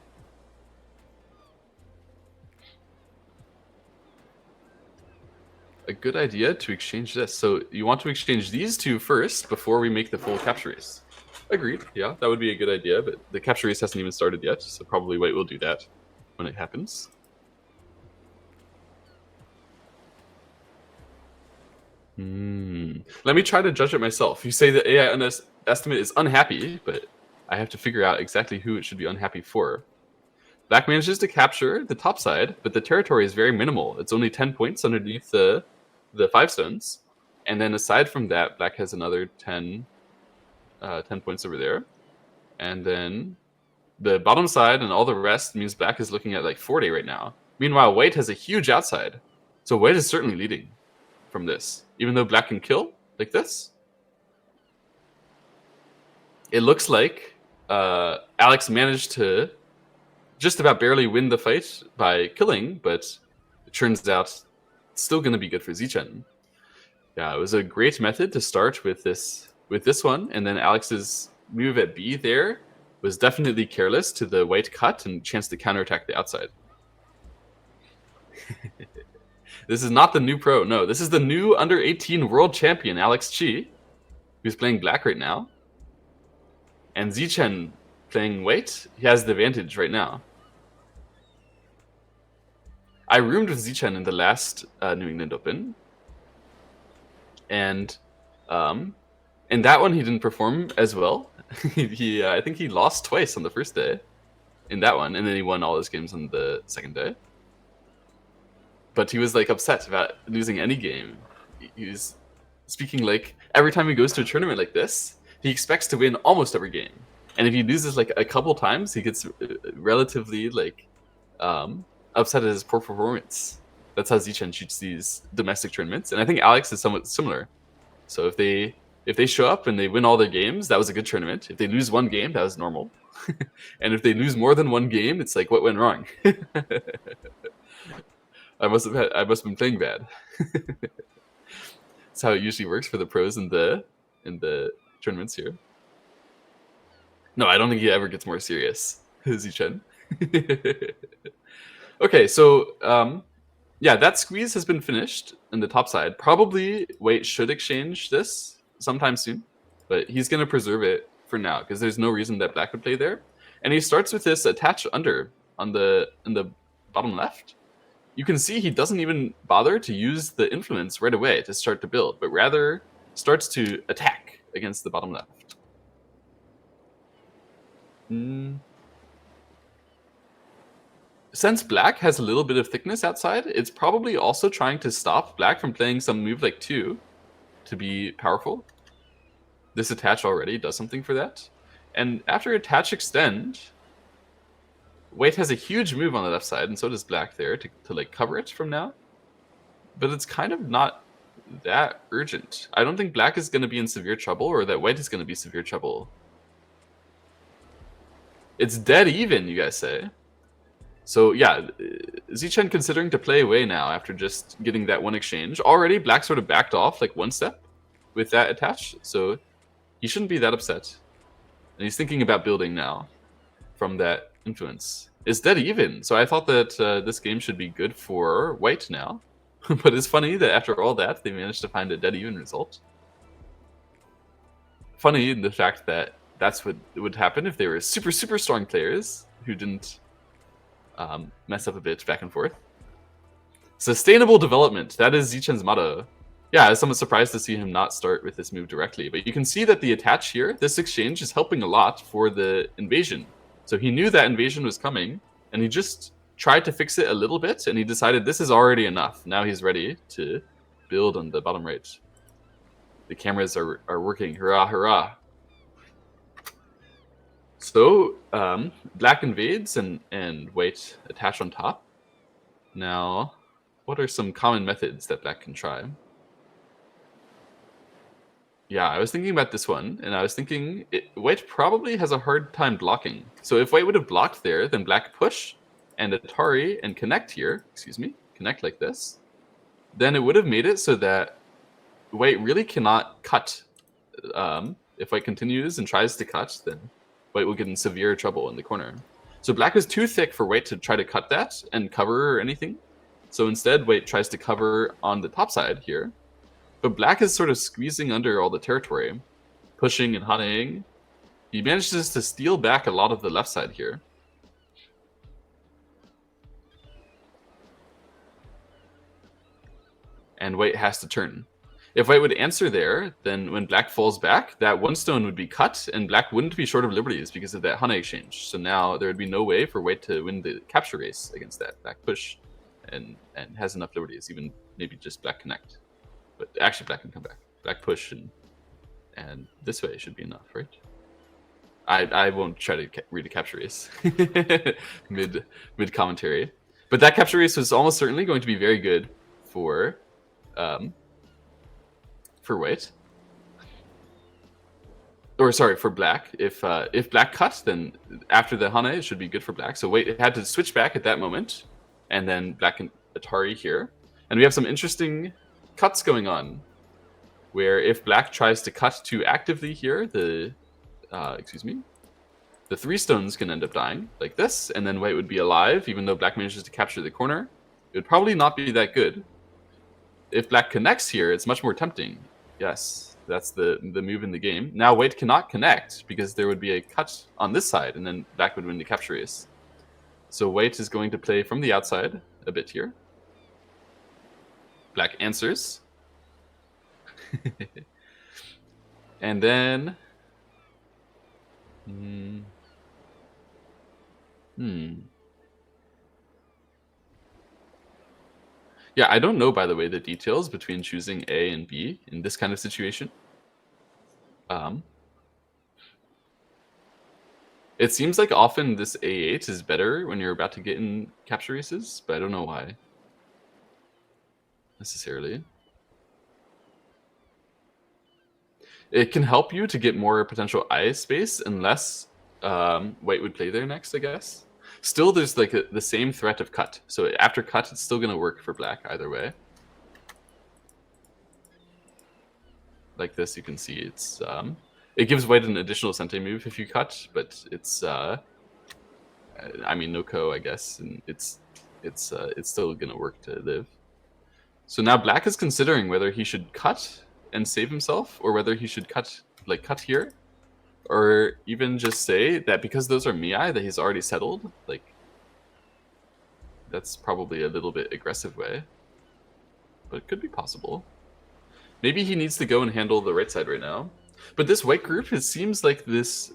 A good idea to exchange this. So you want to exchange these 2 first before we make the full capture race. Agreed. Yeah, that would be a good idea, but the capture race hasn't even started yet, so probably White will do that when it happens. Let me try to judge it myself. You say the AI estimate is unhappy, but I have to figure out exactly who it should be unhappy for. Black manages to capture the top side, but the territory is very minimal. It's only 10 points underneath the 5 stones. And then aside from that, Black has another 10 points over there. And then the bottom side and all the rest means Black is looking at like 40 right now. Meanwhile, White has a huge outside. So White is certainly leading from this. Even though Black can kill like this. It looks like Alex managed to just about barely win the fight by killing, but it turns out it's still going to be good for Zchen. Yeah, it was a great method to start with this one, and then Alex's move at B there was definitely careless to the White cut and chance to counterattack the outside. This is not the new pro. No, this is the new under 18 world champion, Alex Chi, who's playing Black right now. And Zchen playing White, he has the advantage right now. I roomed with Zchen in the last New England Open. And in that one, he didn't perform as well. I think he lost twice on the first day in that one, and then he won all his games on the second day. But he was like upset about losing any game. He was speaking like every time he goes to a tournament like this, he expects to win almost every game. And if he loses like a couple times, he gets relatively like upset at his poor performance. That's how Zchen shoots these domestic tournaments. And I think Alex is somewhat similar. So if they show up and they win all their games, that was a good tournament. If they lose one game, that was normal. And if they lose more than one game, it's like, what went wrong? I must have been playing bad. That's how it usually works for the pros in the tournaments here. No, I don't think he ever gets more serious. Zchen. Okay, so yeah, that squeeze has been finished in the top side. Probably White should exchange this sometime soon, but he's going to preserve it for now because there's no reason that Black would play there. And he starts with this attach under on the in the bottom left. You can see he doesn't even bother to use the influence right away to start to build, but rather starts to attack against the bottom left. Since Black has a little bit of thickness outside, it's probably also trying to stop Black from playing some move like 2 to be powerful. This attach already does something for that. And after attach extend, White has a huge move on the left side, and so does Black there to like cover it from now. But it's kind of not that urgent. I don't think Black is going to be in severe trouble, or that White is going to be severe trouble. It's dead even, you guys say. So yeah, Zchen considering to play away now after just getting that one exchange. Already Black sort of backed off like one step with that attach, so he shouldn't be that upset. And he's thinking about building now from that influence. It's dead even, so I thought that this game should be good for White now. But it's funny that after all that, they managed to find a dead even result. Funny in the fact that that's what would happen if they were super, super strong players who didn't mess up a bit back and forth. Sustainable development, that is Zchen's motto. Yeah, I was somewhat surprised to see him not start with this move directly, but you can see that the attach here, this exchange, is helping a lot for the invasion. So he knew that invasion was coming, and he just tried to fix it a little bit, and he decided this is already enough. Now he's ready to build on the bottom right. The cameras are working, hurrah, hurrah. So, Black invades and White attach on top. Now, what are some common methods that Black can try? Yeah, I was thinking about this one, and I was thinking White probably has a hard time blocking. So if White would have blocked there, then Black push and Atari and connect here, connect like this, then it would have made it so that White really cannot cut. If White continues and tries to cut, then White will get in severe trouble in the corner. So Black is too thick for White to try to cut that and cover or anything. So instead, White tries to cover on the top side here. But Black is sort of squeezing under all the territory, pushing and honeying. He manages to steal back a lot of the left side here. And White has to turn. If White would answer there, then when Black falls back, that one stone would be cut, and Black wouldn't be short of liberties because of that Hane exchange. So now there would be no way for White to win the capture race against that Black push, and has enough liberties, even maybe just Black connect. But actually Black can come back. Black push, and this way should be enough, right? I won't try to read a capture race mid commentary. But that capture race was almost certainly going to be very good for White, or sorry, for Black. If Black cuts, then after the Hane, it should be good for Black. So White had to switch back at that moment, and then Black can Atari here, and we have some interesting cuts going on, where if Black tries to cut too actively here, the 3 stones can end up dying like this, and then White would be alive, even though Black manages to capture the corner. It would probably not be that good. If Black connects here, it's much more tempting. Yes, that's the move in the game. Now White cannot connect because there would be a cut on this side, and then Black would win the capture race. So White is going to play from the outside a bit here. Black answers. And then... Yeah, I don't know, by the way, the details between choosing A and B in this kind of situation. It seems like often this A8 is better when you're about to get in capture races, but I don't know why necessarily. It can help you to get more potential eye space unless White would play there next, I guess. Still, there's like the same threat of cut. So after cut, it's still going to work for Black either way. Like this, you can see it's It gives white an additional cente move if you cut, but it's I mean, no ko, I guess, and it's still gonna work to live. So now black is considering whether he should cut and save himself, or whether he should cut here, or even just say that because those are miai that he's already settled. Like, that's probably a little bit aggressive way, but it could be possible. Maybe he needs to go and handle the right side right now. But this white group, it seems like this,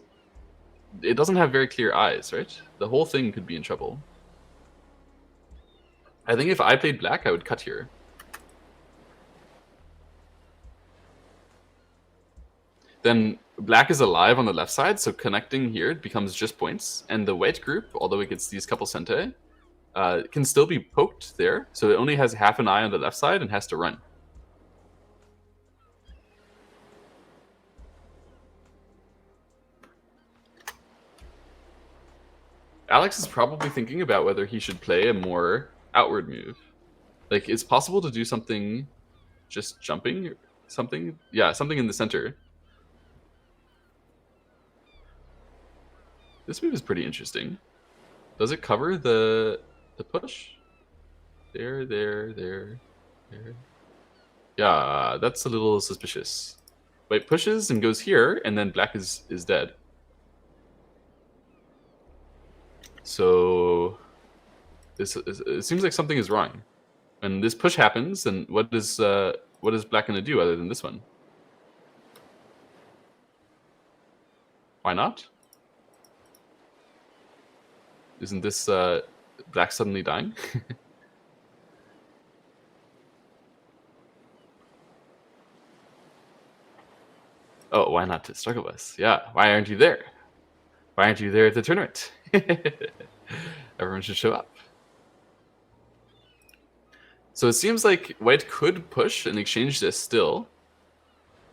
it doesn't have very clear eyes, right? The whole thing could be in trouble. I think if I played black, I would cut here. Then black is alive on the left side, so connecting here becomes just points. And the white group, although it gets these couple cente, can still be poked there. So it only has half an eye on the left side and has to run. Alex is probably thinking about whether he should play a more outward move. Like, it's possible to do something just jumping, something. Yeah, something in the center. This move is pretty interesting. Does it cover the push? There. Yeah, that's a little suspicious. White pushes and goes here, and then black is dead. So it seems like something is wrong. And this push happens, and what is black going to do other than this one? Why not? Isn't this black suddenly dying? Oh, why not to struggle bus? Yeah, why aren't you there? Why aren't you there at the tournament? Everyone should show up. So it seems like white could push and exchange this still.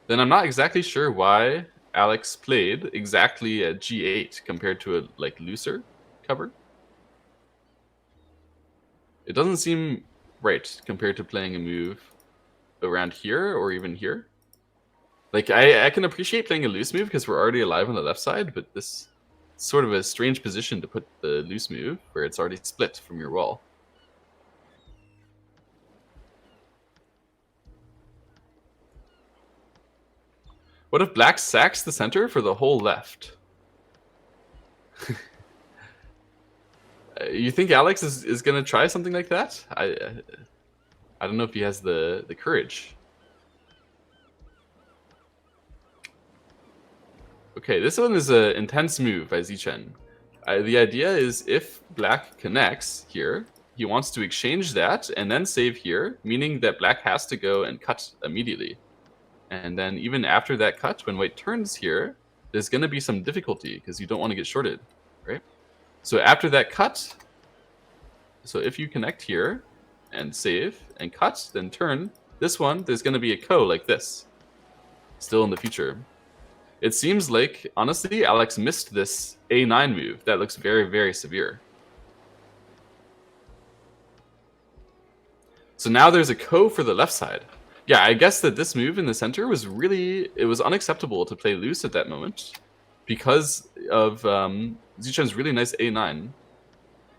Then I'm not exactly sure why Alex played exactly at g8 compared to a like looser cover. It doesn't seem right compared to playing a move around here or even here. Like, I can appreciate playing a loose move because we're already alive on the left side, but this is sort of a strange position to put the loose move where it's already split from your wall. What if black sacks the center for the whole left? You think Alex is going to try something like that? I don't know if he has the courage. Okay, this one is an intense move by Zchen. The idea is if black connects here, he wants to exchange that and then save here, meaning that black has to go and cut immediately. And then even after that cut, when white turns here, there's going to be some difficulty because you don't want to get shorted, right? So after that cut, so if you connect here and save and cut, then turn, this one, there's going to be a ko like this, still in the future. It seems like, honestly, Alex missed this a9 move. That looks very, very severe. So now there's a ko for the left side. Yeah, I guess that this move in the center was really, it was unacceptable to play loose at that moment because of Zchen's really nice a9.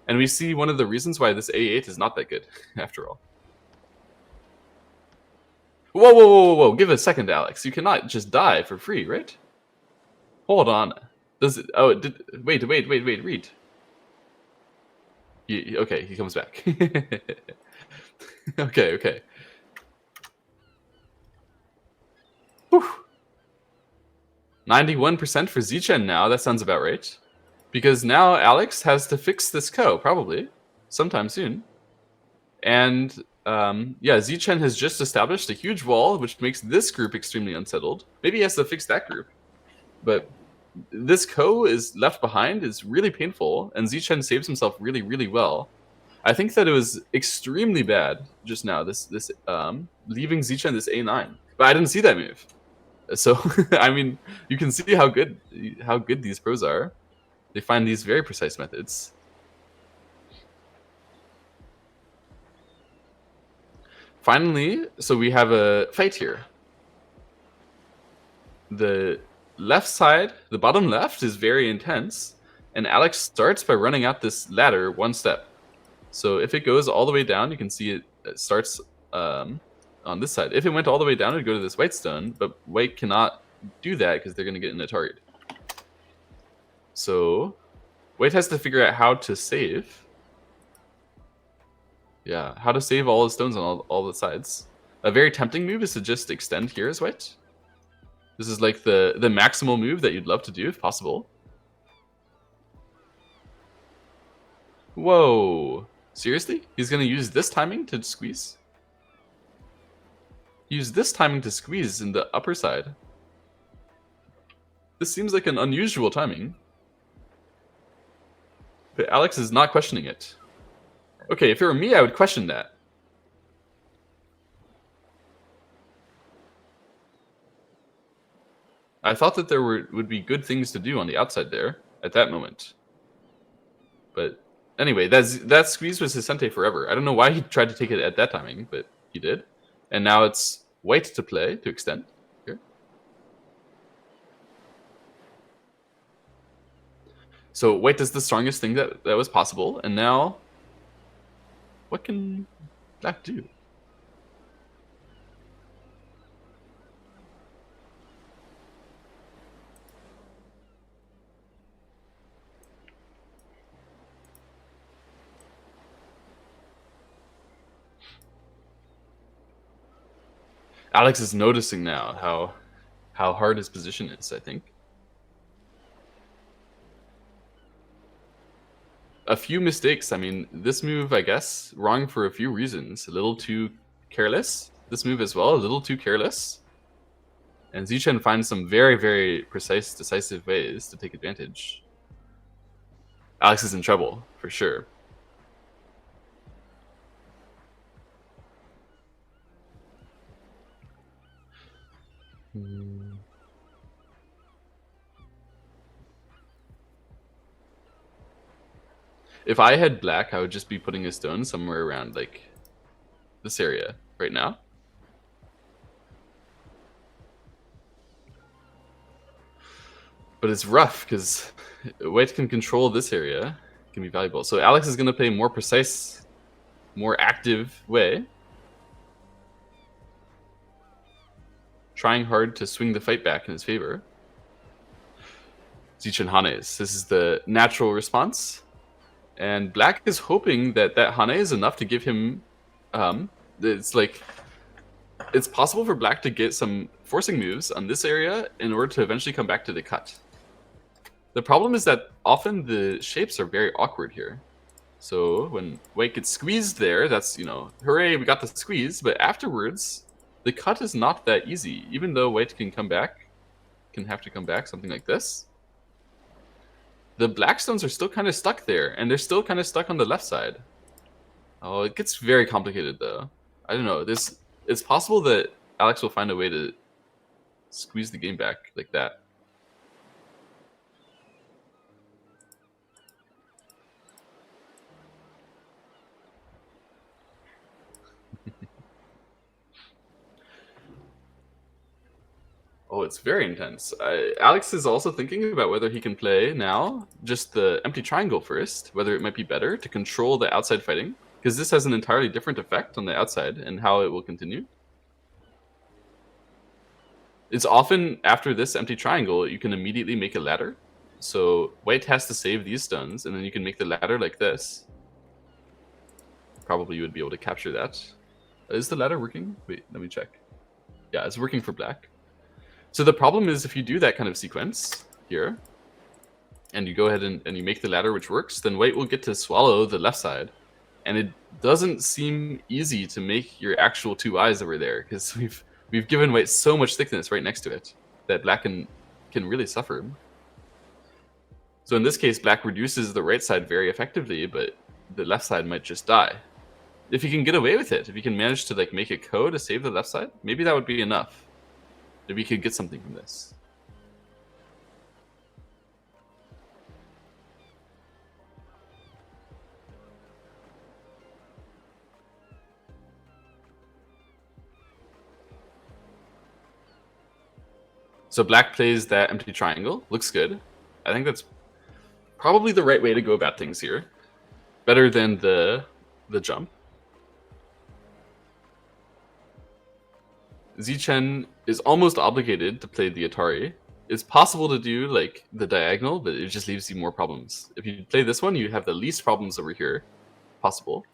And we see one of the reasons why this a8 is not that good, after all. Whoa, give a second, Alex. You cannot just die for free, right? Hold on. Does it, oh, it did, wait, read. Okay, he comes back. Okay. Whew. 91% for Zchen now. That sounds about right. Because now Alex has to fix this ko, probably, sometime soon. And yeah, Zchen has just established a huge wall, which makes this group extremely unsettled. Maybe he has to fix that group. But this ko is left behind is really painful, and Zchen saves himself really, really well. I think that it was extremely bad just now, this leaving Zchen this a9. But I didn't see that move. So, I mean, you can see how good these pros are. They find these very precise methods. Finally, so we have a fight here. The left side, the bottom left, is very intense, and Alex starts by running out this ladder one step. So if it goes all the way down, you can see it starts on this side. If it went all the way down, it would go to this white stone, but white cannot do that because they're going to get in a target. So white has to figure out how to save. Yeah, how to save all the stones on all the sides. A very tempting move is to just extend here as white. This is like the maximal move that you'd love to do if possible. Whoa. Seriously? He's going to use this timing to squeeze? Use this timing to squeeze in the upper side. This seems like an unusual timing. But Alex is not questioning it. Okay, if it were me, I would question that. I thought that there would be good things to do on the outside there at that moment. But anyway, that squeeze was his Sente forever. I don't know why he tried to take it at that timing, but he did. And now it's white to play, to extend. Here. So white does the strongest thing that was possible, and now what can black do? Alex is noticing now how hard his position is, I think. A few mistakes. I mean, this move, I guess, wrong for a few reasons. A little too careless. This move as well, a little too careless. And Zchen finds some very, very precise, decisive ways to take advantage. Alex is in trouble, for sure. If I had black, I would just be putting a stone somewhere around, like, this area right now. But it's rough, because white can control this area. It can be valuable. So Alex is going to play more precise, more active way. Trying hard to swing the fight back in his favor. Zchen Hanes. This is the natural response. And black is hoping that Hane is enough to give him... it's like... It's possible for black to get some forcing moves on this area in order to eventually come back to the cut. The problem is that often the shapes are very awkward here. So when white gets squeezed there, that's, you know, hooray, we got the squeeze. But afterwards, the cut is not that easy. Even though white can come back, can have to come back, something like this. The black stones are still kind of stuck there, and they're still kind of stuck on the left side. Oh, it gets very complicated, though. I don't know. It's possible that Alex will find a way to squeeze the game back like that. Oh, it's very intense. Alex is also thinking about whether he can play now just the empty triangle first, whether it might be better to control the outside fighting, because this has an entirely different effect on the outside and how it will continue. It's often after this empty triangle, you can immediately make a ladder. So white has to save these stones, and then you can make the ladder like this. Probably you would be able to capture that. Is the ladder working? Wait, let me check. Yeah, it's working for black. So the problem is if you do that kind of sequence here, and you go ahead and you make the ladder which works, then white will get to swallow the left side. And it doesn't seem easy to make your actual two eyes over there, because we've given white so much thickness right next to it that black can really suffer. So in this case, black reduces the right side very effectively, but the left side might just die. If you can get away with it, if you can manage to like make a ko to save the left side, maybe that would be enough. Maybe you could get something from this. So black plays that empty triangle. Looks good. I think that's probably the right way to go about things here. Better than the jump. Zchen is almost obligated to play the Atari. It's possible to do like the diagonal, but it just leaves you more problems. If you play this one, you have the least problems over here possible.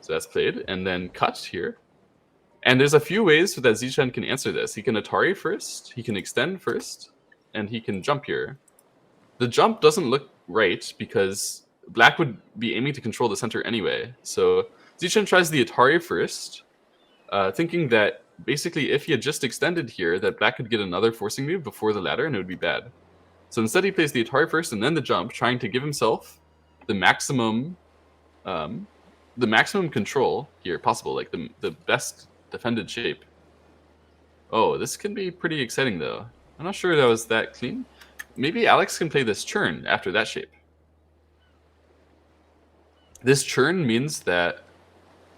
So that's played, and then cut here. And there's a few ways that Zchen can answer this. He can Atari first, he can extend first, and he can jump here. The jump doesn't look right because black would be aiming to control the center anyway. So Zchen tries the Atari first, thinking that basically if he had just extended here, that black could get another forcing move before the ladder and it would be bad. So instead he plays the Atari first and then the jump, trying to give himself the maximum control here possible, like the best defended shape. Oh, this can be pretty exciting though. I'm not sure that was that clean. Maybe Alex can play this churn after that shape. This churn means that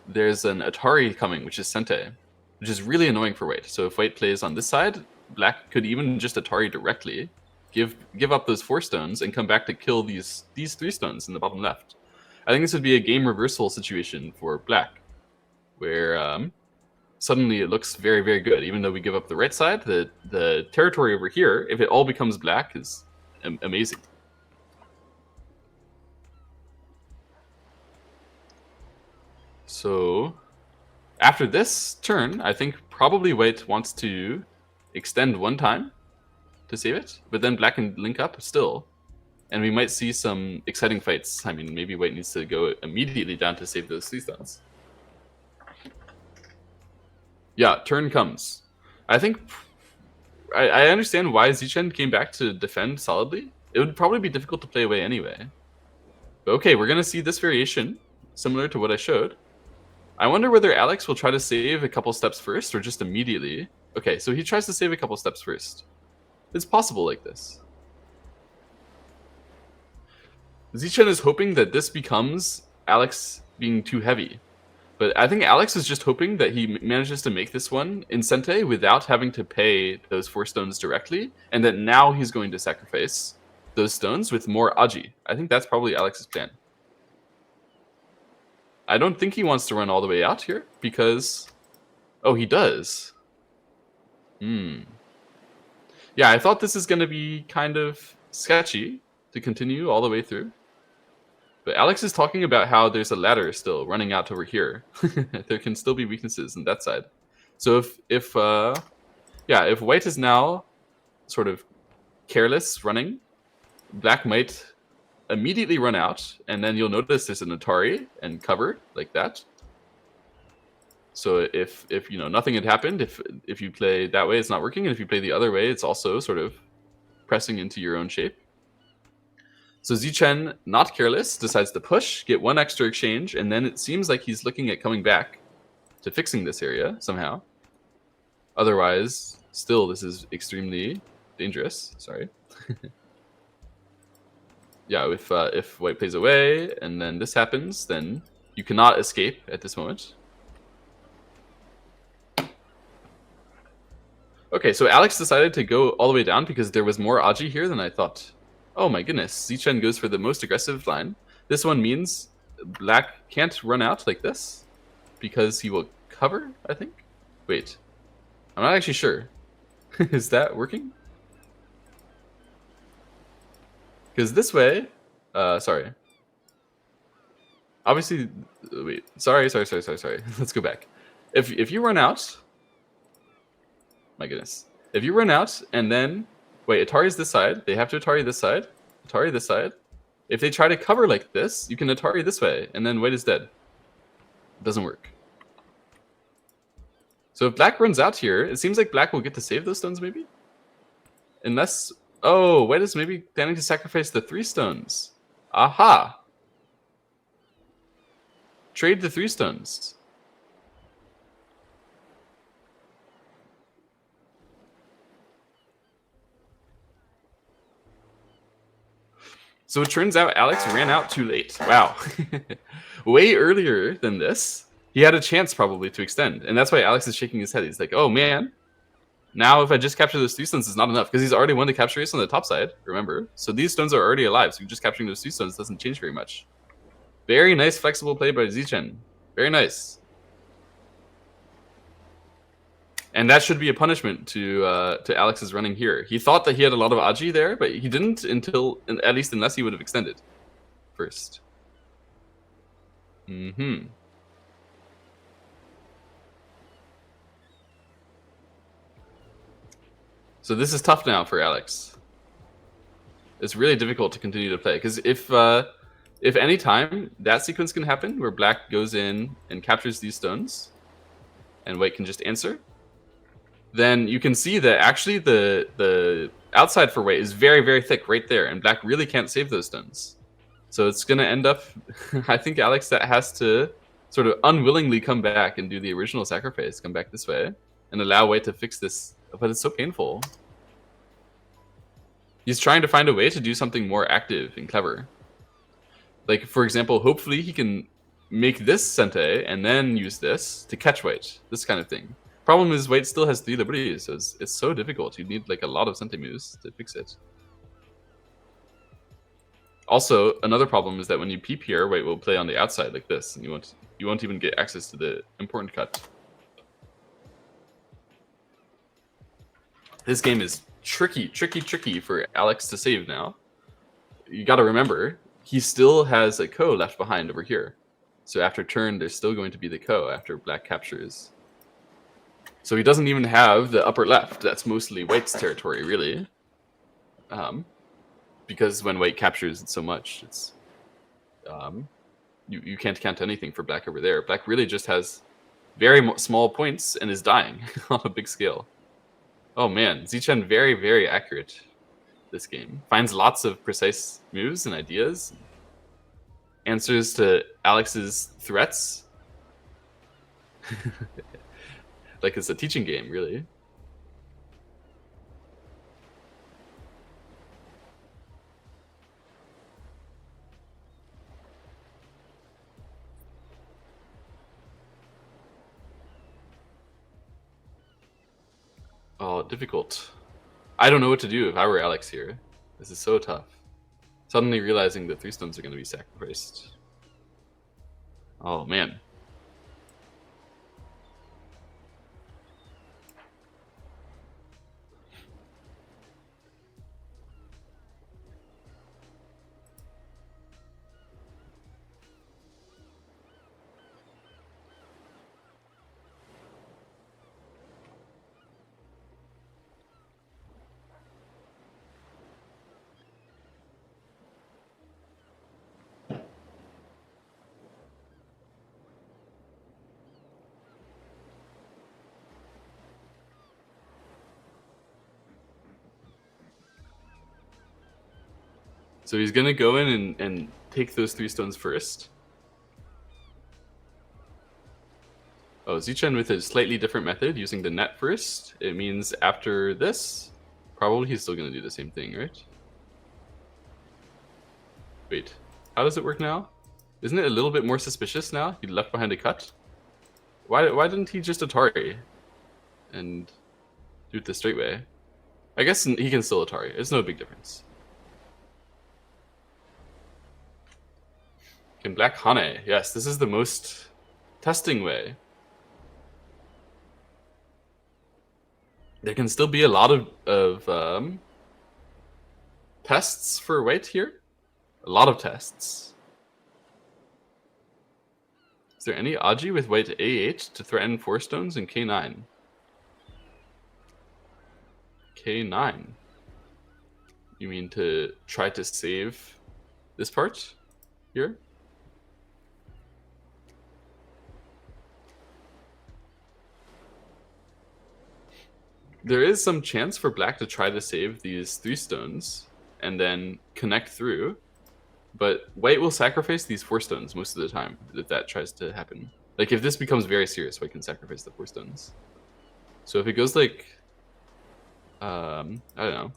there's an Atari coming, which is Sente, which is really annoying for white. So if white plays on this side, black could even just Atari directly, give up those 4 stones, and come back to kill these 3 stones in the bottom left. I think this would be a game reversal situation for black, where suddenly it looks very, very good. Even though we give up the right side, the territory over here, if it all becomes black, is amazing. So after this turn, I think probably white wants to extend one time to save it, but then black can link up still. And we might see some exciting fights. I mean, maybe white needs to go immediately down to save those 3 stones. Yeah, turn comes. I think I understand why Zchen came back to defend solidly. It would probably be difficult to play away anyway. But okay, we're going to see this variation, similar to what I showed. I wonder whether Alex will try to save a couple steps first or just immediately. Okay, so he tries to save a couple steps first. It's possible like this. Zchen is hoping that this becomes Alex being too heavy. But I think Alex is just hoping that he manages to make this one in Sente without having to pay those 4 stones directly, and that now he's going to sacrifice those stones with more Aji. I think that's probably Alex's plan. I don't think he wants to run all the way out here, because... Oh, he does. Yeah, I thought this is going to be kind of sketchy to continue all the way through. But Alex is talking about how there's a ladder still running out over here. There can still be weaknesses on that side. So if white is now sort of careless running, black might immediately run out, and then you'll notice there's an Atari and cover like that. So if you know nothing had happened, if you play that way, it's not working, and if you play the other way, it's also sort of pressing into your own shape. So Zchen, not careless, decides to push, get 1 extra exchange, and then it seems like he's looking at coming back to fixing this area somehow. Otherwise, still, this is extremely dangerous. Sorry. Yeah, if white plays away, and then this happens, then you cannot escape at this moment. Okay, so Alex decided to go all the way down because there was more Aji here than I thought. Oh my goodness, Zchen goes for the most aggressive line. This one means black can't run out like this because he will cover, I think? Wait, I'm not actually sure. Is that working? Because this way, sorry. Obviously, wait, sorry. Let's go back. If you run out, my goodness. If you run out and then, wait, Atari's this side. They have to Atari this side. Atari this side. If they try to cover like this, you can Atari this way, and then white is dead. It doesn't work. So if black runs out here, it seems like black will get to save those stones maybe? Unless, oh, white is maybe planning to sacrifice the 3 stones. Aha! Trade the 3 stones. So it turns out Alex ran out too late. Wow. Way earlier than this, he had a chance probably to extend. And that's why Alex is shaking his head. He's like, oh man, Now, if I just capture those 3 stones, it's not enough, because he's already won the capture race on the top side, remember? So these stones are already alive, so just capturing those 2 stones doesn't change very much. Very nice flexible play by Zchen. Very nice. And that should be a punishment to Alex's running here. He thought that he had a lot of Aji there, but he didn't until, at least unless he would have extended first. So this is tough now for Alex. It's really difficult to continue to play, because if any time that sequence can happen where black goes in and captures these stones, and white can just answer, then you can see that actually the outside for white is very, very thick right there, and black really can't save those stones. So it's going to end up, I think Alex that has to sort of unwillingly come back and do the original sacrifice, come back this way, and allow white to fix this. But it's so painful. He's trying to find a way to do something more active and clever. Like, for example, hopefully he can make this sente and then use this to catch white. This kind of thing. Problem is, white still has 3 liberties, so it's so difficult. You need like a lot of sente moves to fix it. Also, another problem is that when you peep here, white will play on the outside like this, and you won't even get access to the important cut. This game is tricky for Alex to save now. You got to remember, he still has a ko left behind over here. So after turn, there's still going to be the ko after black captures. So he doesn't even have the upper left. That's mostly white's territory, really. Because when white captures it so much, it's you can't count anything for black over there. Black really just has very small points and is dying on a big scale. Oh man, Zchen very, very accurate this game. Finds lots of precise moves and ideas. Answers to Alex's threats. Like it's a teaching game, really. Oh, difficult. I don't know what to do if I were Alex here. This is so tough. Suddenly realizing that 3 stones are going to be sacrificed. Oh, man. So he's going to go in and take those 3 stones first. Oh, Zchen with a slightly different method, using the net first. It means after this, probably he's still going to do the same thing, right? Wait, how does it work now? Isn't it a little bit more suspicious now? He left behind a cut? Why didn't he just Atari and do it the straight way? I guess he can still Atari. It's no big difference. Can black Hane? Yes, this is the most testing way. There can still be a lot of tests for white here. A lot of tests. Is there any Aji with white A8 to threaten 4 stones in K9? K9? You mean to try to save this part here? There is some chance for black to try to save these 3 stones and then connect through, but white will sacrifice these 4 stones most of the time if that tries to happen. Like if this becomes very serious, white can sacrifice the 4 stones. So if it goes like, I don't know,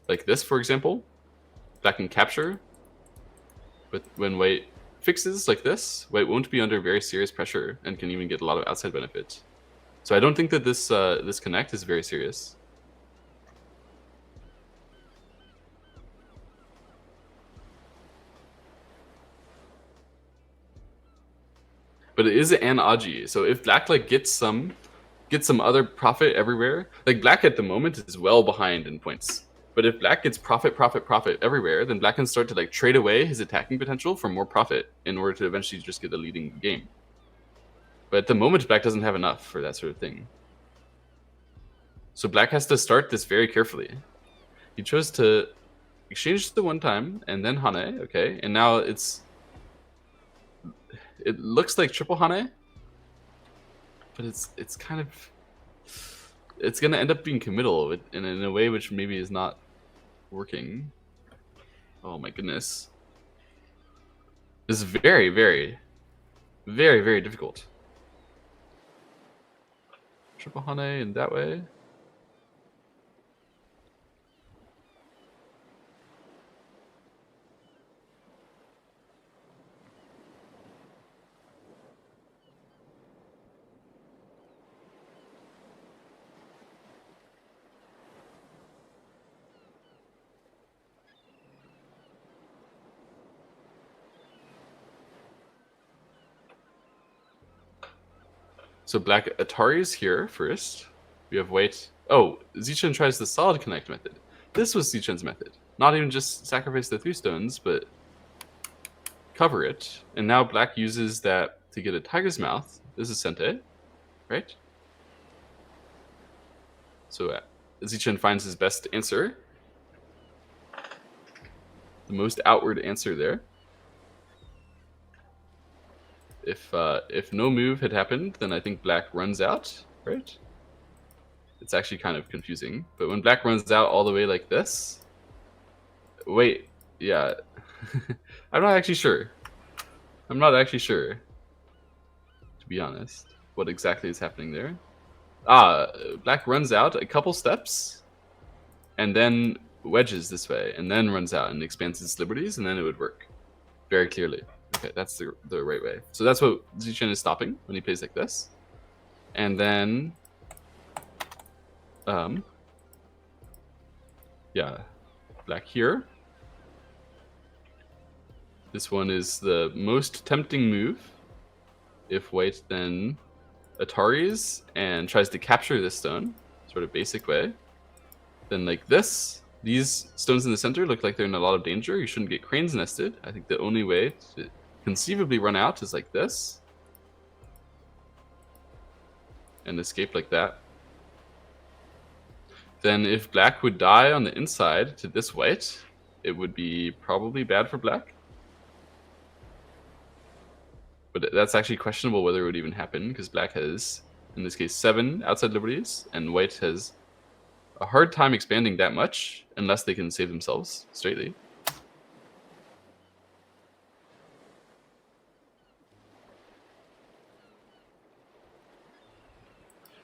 like this for example, black can capture, but when white fixes like this, white won't be under very serious pressure and can even get a lot of outside benefit. So I don't think that this connect is very serious. But it is an Aji, so if black like gets some other profit everywhere, like black at the moment is well behind in points. But if black gets profit everywhere, then black can start to like trade away his attacking potential for more profit in order to eventually just get a leading game. But at the moment, black doesn't have enough for that sort of thing. So black has to start this very carefully. He chose to exchange the one time and then Hane, okay, and now it looks like triple Hane, but it's kind of, it's gonna end up being committal in a way which maybe is not working. Oh my goodness, this is very, very, very, very difficult. Triple Hane in that way. So black Atari's here first. We have white. Oh, Zchen tries the solid connect method. This was Zchen's method. Not even just sacrifice the 3 stones, but cover it. And now black uses that to get a tiger's mouth. This is Sente, right? So Zchen finds his best answer. The most outward answer there. If no move had happened, then I think black runs out, right? It's actually kind of confusing. But when black runs out all the way like this... Wait, yeah. I'm not actually sure. I'm not actually sure, to be honest, what exactly is happening there. Black runs out a couple steps, and then wedges this way, and then runs out and expands its liberties, and then it would work very clearly. Okay, that's the right way. So that's what Zchen is stopping when he plays like this. And then, yeah, black here. This one is the most tempting move. If white then Ataris and tries to capture this stone, sort of basic way, then like this, these stones in the center look like they're in a lot of danger. You shouldn't get cranes nested. I think the only way to conceivably run out is like this and escape like that. Then if black would die on the inside to this white, it would be probably bad for black. But that's actually questionable whether it would even happen, because black has, in this case, 7 outside liberties, and white has a hard time expanding that much unless they can save themselves straightly.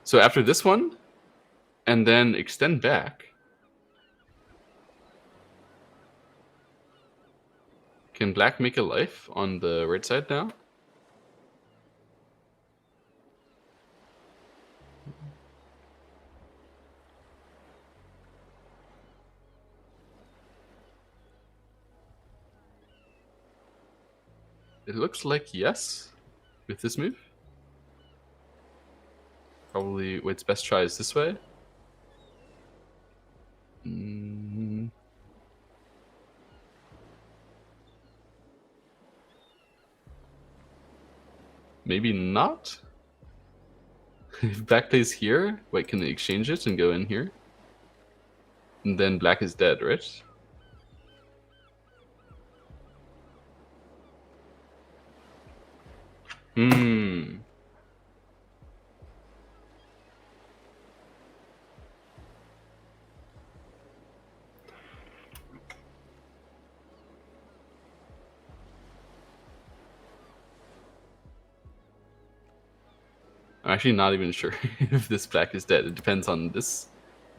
So after this one, and then extend back, can black make a life on the right side now? It looks like yes, with this move. Probably white's best try is this way. Maybe not? If black plays here, white can exchange it and go in here. And then black is dead, right? I'm actually not even sure if this black is dead. It depends on this,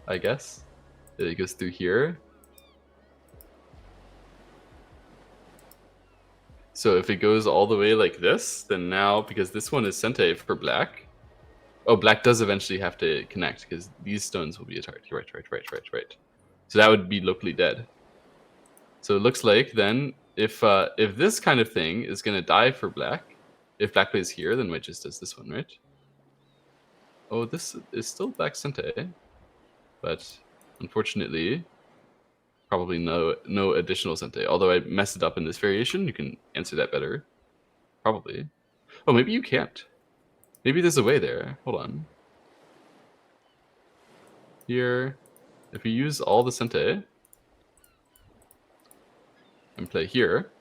I guess. It goes through here. So if it goes all the way like this, then now, because this one is Sente for black, Oh, black does eventually have to connect because these stones will be a target. Right. So that would be locally dead. So it looks like then if this kind of thing is gonna die for black, if black plays here, then white just does this one, right? Oh, this is still black Sente, but unfortunately, probably no additional Sente. Although I messed it up in this variation, you can answer that better. Probably. Oh, maybe you can't. Maybe there's a way there. Hold on. Here, if we use all the Sente and play here,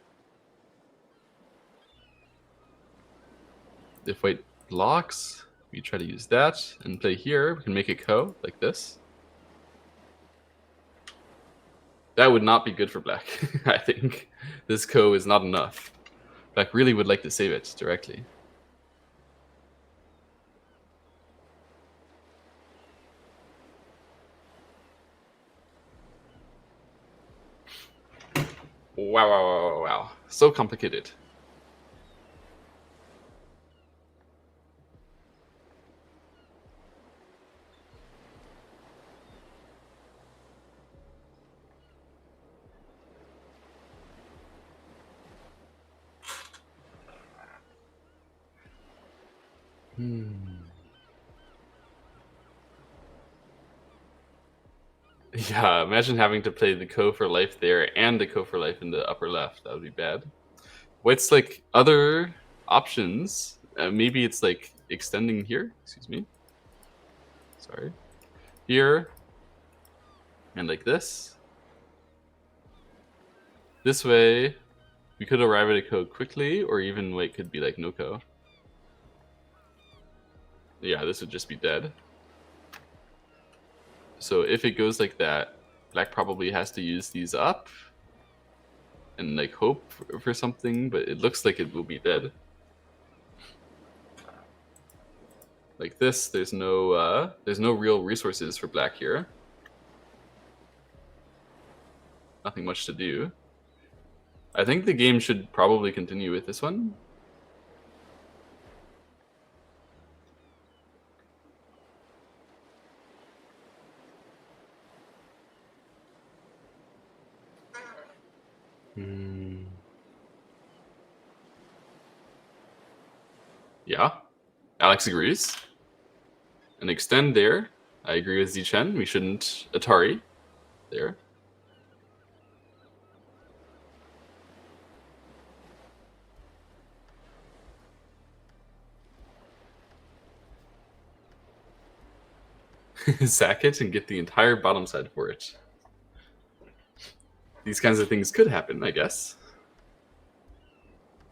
if white blocks, we try to use that and play here. We can make a ko like this. That would not be good for black, I think. This ko is not enough. Black really would like to save it directly. Wow. So complicated. Yeah, imagine having to play the ko for life there and the ko for life in the upper left. That would be bad. What's like other options? Maybe it's like extending here. Excuse me. Sorry. Here. And like this. This way, we could arrive at a ko quickly, or even white could be like no ko. Yeah, this would just be dead. So if it goes like that, black probably has to use these up and like hope for something, but it looks like it will be dead. Like this, there's no real resources for black here. Nothing much to do. I think the game should probably continue with this one. Yeah, Alex agrees. And extend there. I agree with Zchen. We shouldn't Atari there. Sack it and get the entire bottom side for it. These kinds of things could happen, I guess.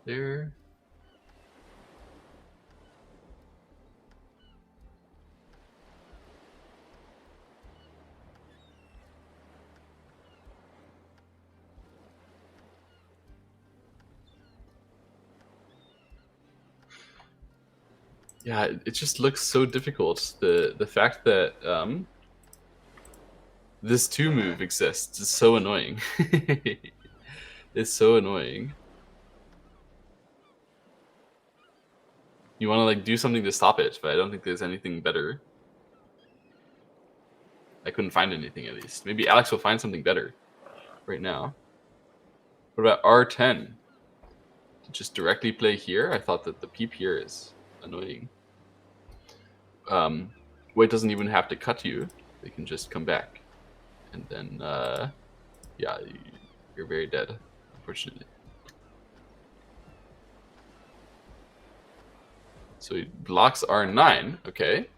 There. Yeah, it just looks so difficult. The fact that this 2 move exists is so annoying. It's so annoying. You want to like do something to stop it, but I don't think there's anything better. I couldn't find anything at least. Maybe Alex will find something better right now. What about R10? To just directly play here? I thought that the peep here is annoying. White doesn't even have to cut you. They can just come back. And then, yeah, you're very dead, unfortunately. So he blocks R9, okay.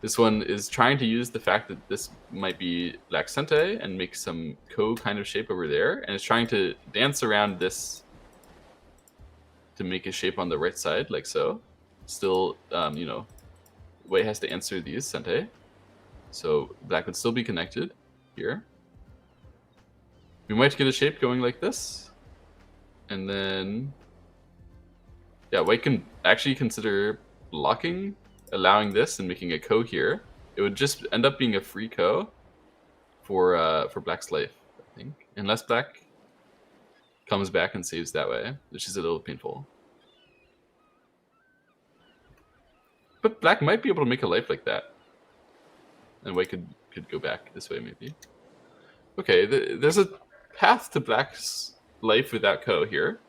This one is trying to use the fact that this might be black Sente and make some ko kind of shape over there, and it's trying to dance around this to make a shape on the right side, like so. Still, you know, white has to answer these Sente. So black would still be connected here. We might get a shape going like this. And then, yeah, white can actually consider blocking, allowing this and making a ko here. It would just end up being a free ko for black's life, I think. Unless black comes back and saves that way, which is a little painful. But black might be able to make a life like that. And white could go back this way, maybe. Okay, there's a path to black's life without Ko here.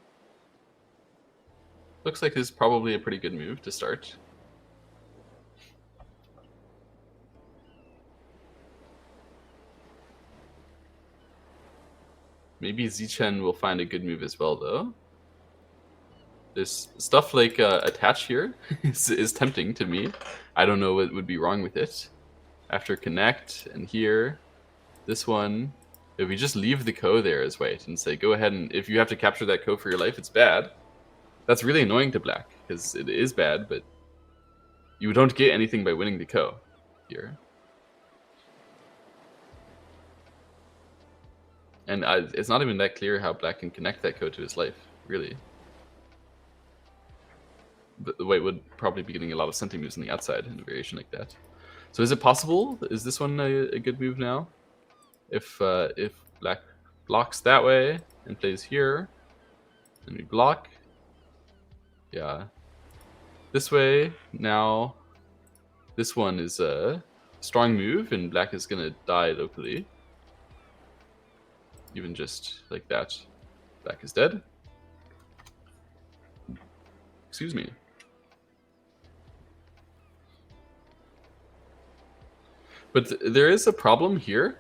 Looks like this is probably a pretty good move to start. Maybe Zchen will find a good move as well, though. This stuff like attach here is tempting to me. I don't know what would be wrong with it. After connect and here, this one, if we just leave the Ko there as white and say, go ahead and if you have to capture that Ko for your life, it's bad. That's really annoying to black because it is bad, but you don't get anything by winning the Ko here. And it's not even that clear how black can connect that Ko to his life, really. But the white would probably be getting a lot of senti moves on the outside in a variation like that. So is it possible? Is this one a good move now? If black blocks that way and plays here, and we block, yeah. This way, now this one is a strong move, and black is gonna die locally. Even just like that. Black is dead. Excuse me. But there is a problem here,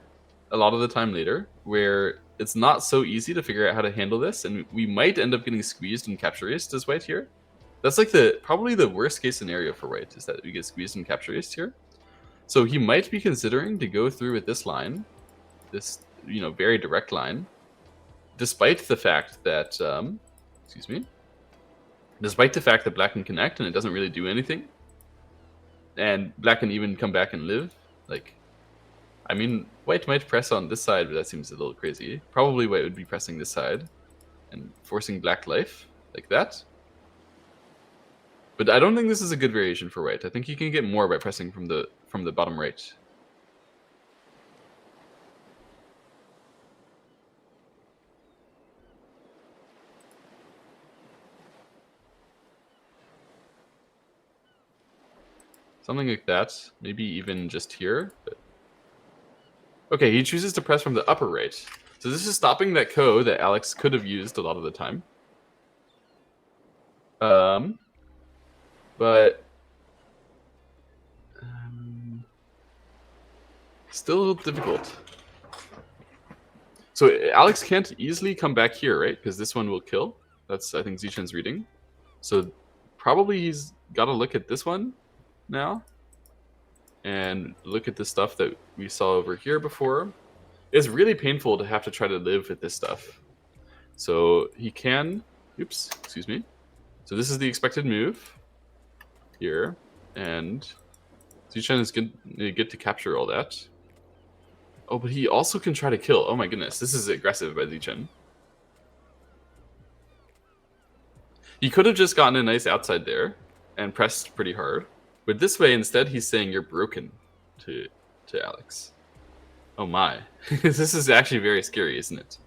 a lot of the time later, where it's not so easy to figure out how to handle this, and we might end up getting squeezed and capture aced as white here. That's like probably the worst case scenario for white, is that we get squeezed and capture aced here. So he might be considering to go through with this line, this very direct line, despite the fact that despite the fact that black can connect and it doesn't really do anything, and black can even come back and live. Like, I mean, white might press on this side, but that seems a little crazy. Probably white would be pressing this side and forcing black life like that. But I don't think this is a good variation for white. I think you can get more by pressing from the bottom right. Something like that. Maybe even just here. But... okay, he chooses to press from the upper right. So this is stopping that Ko that Alex could have used a lot of the time. But still difficult. So Alex can't easily come back here, right? Because this one will kill. That's, I think, Zchen's reading. So probably he's got to look at this one now and look at the stuff that we saw over here before. It's really painful to have to try to live with this stuff. So he can... oops, excuse me. So this is the expected move here, and Zchen is going to get to capture all that. Oh, but he also can try to kill. Oh my goodness, this is aggressive by Zchen. He could have just gotten a nice outside there and pressed pretty hard. But this way, instead, he's saying you're broken to Alex. Oh my. This is actually very scary, isn't it?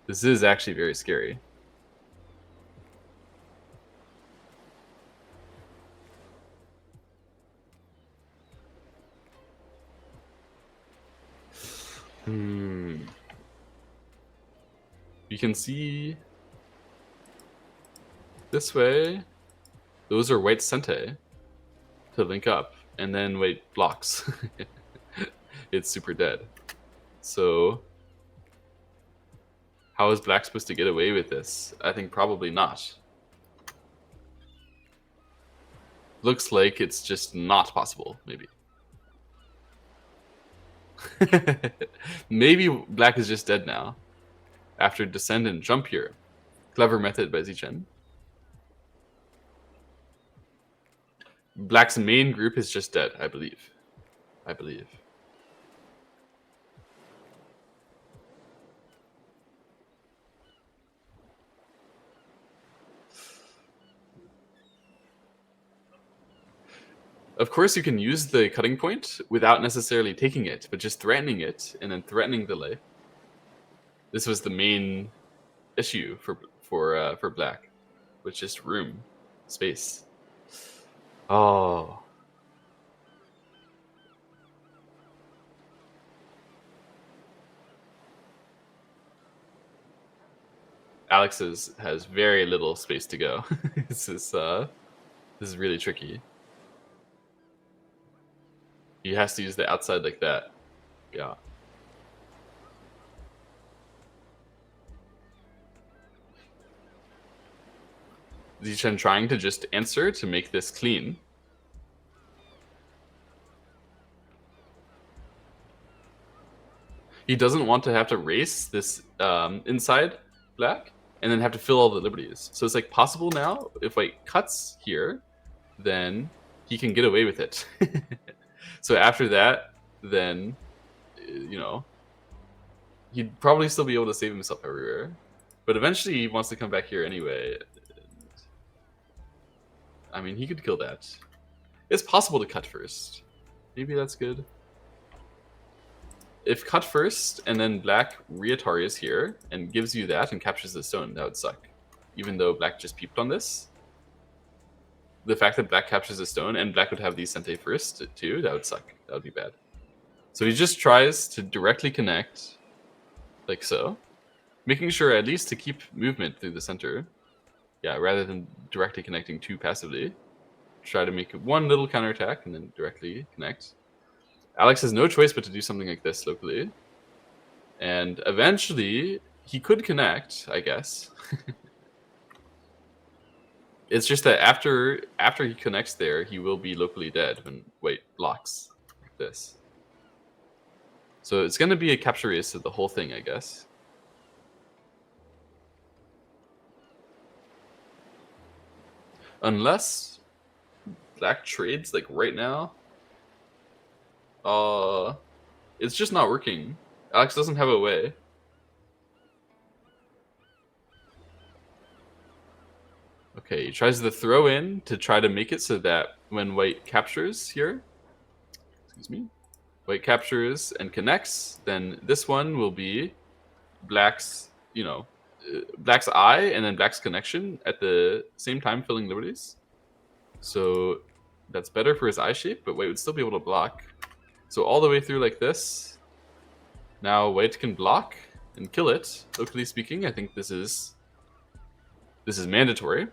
This is actually very scary. You can see this way. Those are white sente to link up, and then white blocks. It's super dead. So how is black supposed to get away with this? I think probably not. Looks like it's just not possible, maybe. Maybe black is just dead now. After descend and jump here. Clever method by Zchen. Black's main group is just dead, I believe. Of course, you can use the cutting point without necessarily taking it, but just threatening it and then threatening the life. This was the main issue for black, with just room, space. Oh. Alex has very little space to go. this is really tricky. He has to use the outside like that. Yeah. Zchen trying to just answer to make this clean. He doesn't want to have to race this inside black and then have to fill all the liberties. So it's like possible now, if white cuts here, then he can get away with it. So after that, then, you know, he'd probably still be able to save himself everywhere. But eventually he wants to come back here anyway. I mean, he could kill that. It's possible to cut first. Maybe that's good. If cut first and then black re-Atari's here and gives you that and captures the stone, that would suck. Even though black just peeped on this. The fact that black captures the stone and black would have the Sente first too, that would suck. That would be bad. So he just tries to directly connect, like so. Making sure at least to keep movement through the center. Yeah, rather than directly connecting too passively. Try to make one little counterattack and then directly connect. Alex has no choice but to do something like this locally. And eventually, he could connect, I guess. It's just that after he connects there, he will be locally dead when white blocks like this. So it's going to be a capture race of the whole thing, I guess. Unless black trades like right now. It's just not working. Alex doesn't have a way. Okay, he tries to throw in to try to make it so that when white captures here, excuse me, white captures and connects, then this one will be black's, you know, black's eye and then black's connection at the same time filling liberties. So that's better for his eye shape, but white would still be able to block. So all the way through like this. Now white can block and kill it. Locally speaking, I think this is mandatory.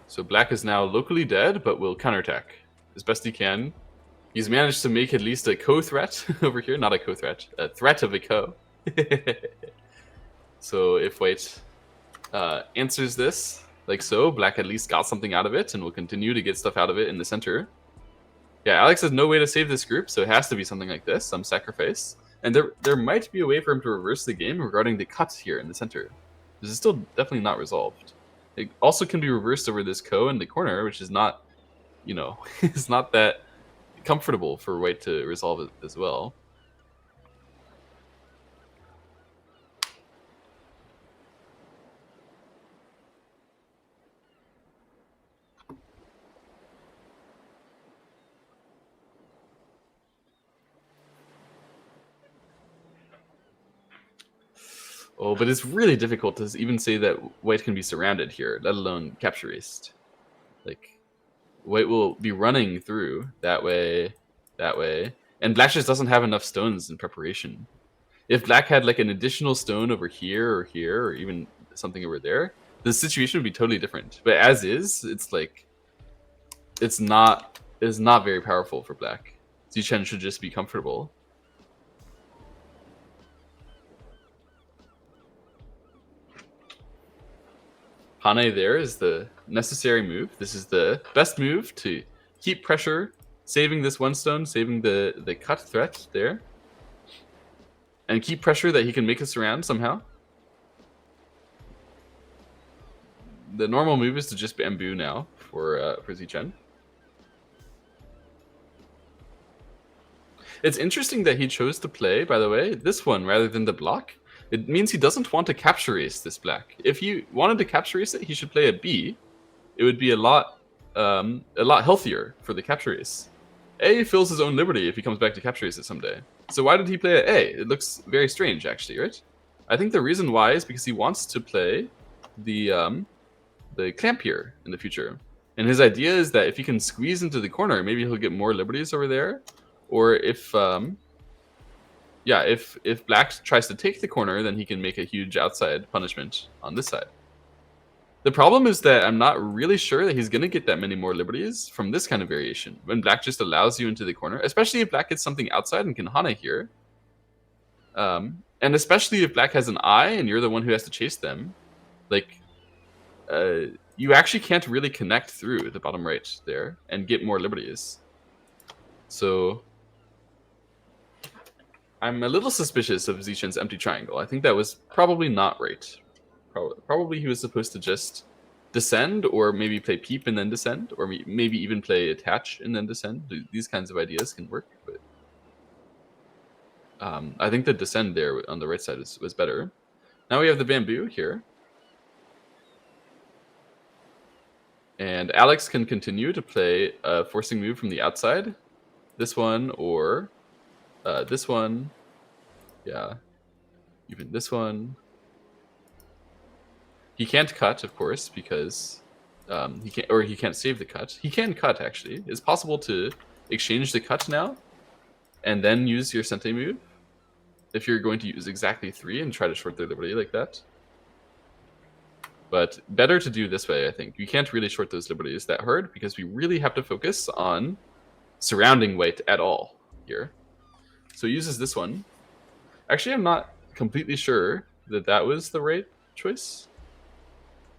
So black is now locally dead, but will counterattack as best he can. He's managed to make at least a co-threat over here. Not a co-threat, a threat of a co. So if white answers this, like so, black at least got something out of it and will continue to get stuff out of it in the center. Yeah, Alex has no way to save this group, so it has to be something like this, some sacrifice. And there might be a way for him to reverse the game regarding the cut here in the center. This is still definitely not resolved. It also can be reversed over this ko in the corner, which is not, you know, it's not that comfortable for white to resolve it as well. Oh, but it's really difficult to even say that white can be surrounded here, let alone capture raced. Like, white will be running through that way, and black just doesn't have enough stones in preparation. If black had like an additional stone over here, or even something over there, the situation would be totally different. But as is, it's like, it's not very powerful for black. Zchen should just be comfortable. Hane there is the necessary move. This is the best move to keep pressure, saving this one stone, saving the cut threat there. And keep pressure that he can make us around somehow. The normal move is to just bamboo now for Zchen. It's interesting that he chose to play, by the way, this one rather than the block. It means he doesn't want to capture race this black. If he wanted to capture race it, he should play a B. It would be a lot healthier for the capture race. A fills his own liberty if he comes back to capture it someday. So why did he play A? It looks very strange, actually, right? I think the reason why is because he wants to play the clamp here in the future. And his idea is that if he can squeeze into the corner, maybe he'll get more liberties over there. Or if if black tries to take the corner, then he can make a huge outside punishment on this side. The problem is that I'm not really sure that he's going to get that many more liberties from this kind of variation. When black just allows you into the corner, especially if black gets something outside and can Hana here. And especially if black has an eye and you're the one who has to chase them. Like, you actually can't really connect through the bottom right there and get more liberties. So I'm a little suspicious of Zchen's empty triangle. I think that was probably not right. Probably he was supposed to just descend, or maybe play peep and then descend, or maybe even play attach and then descend. These kinds of ideas can work, but I think the descend there on the right side was better. Now we have the bamboo here. And Alex can continue to play a forcing move from the outside. This one, or this one. Yeah, even this one. He can't cut, of course, because he can't save the cut. He can cut, actually. It's possible to exchange the cut now, and then use your Sente move, if you're going to use exactly 3 and try to short their liberty like that. But better to do this way, I think. You can't really short those liberties that hard, because we really have to focus on surrounding white at all here. So he uses this one. Actually, I'm not completely sure that that was the right choice.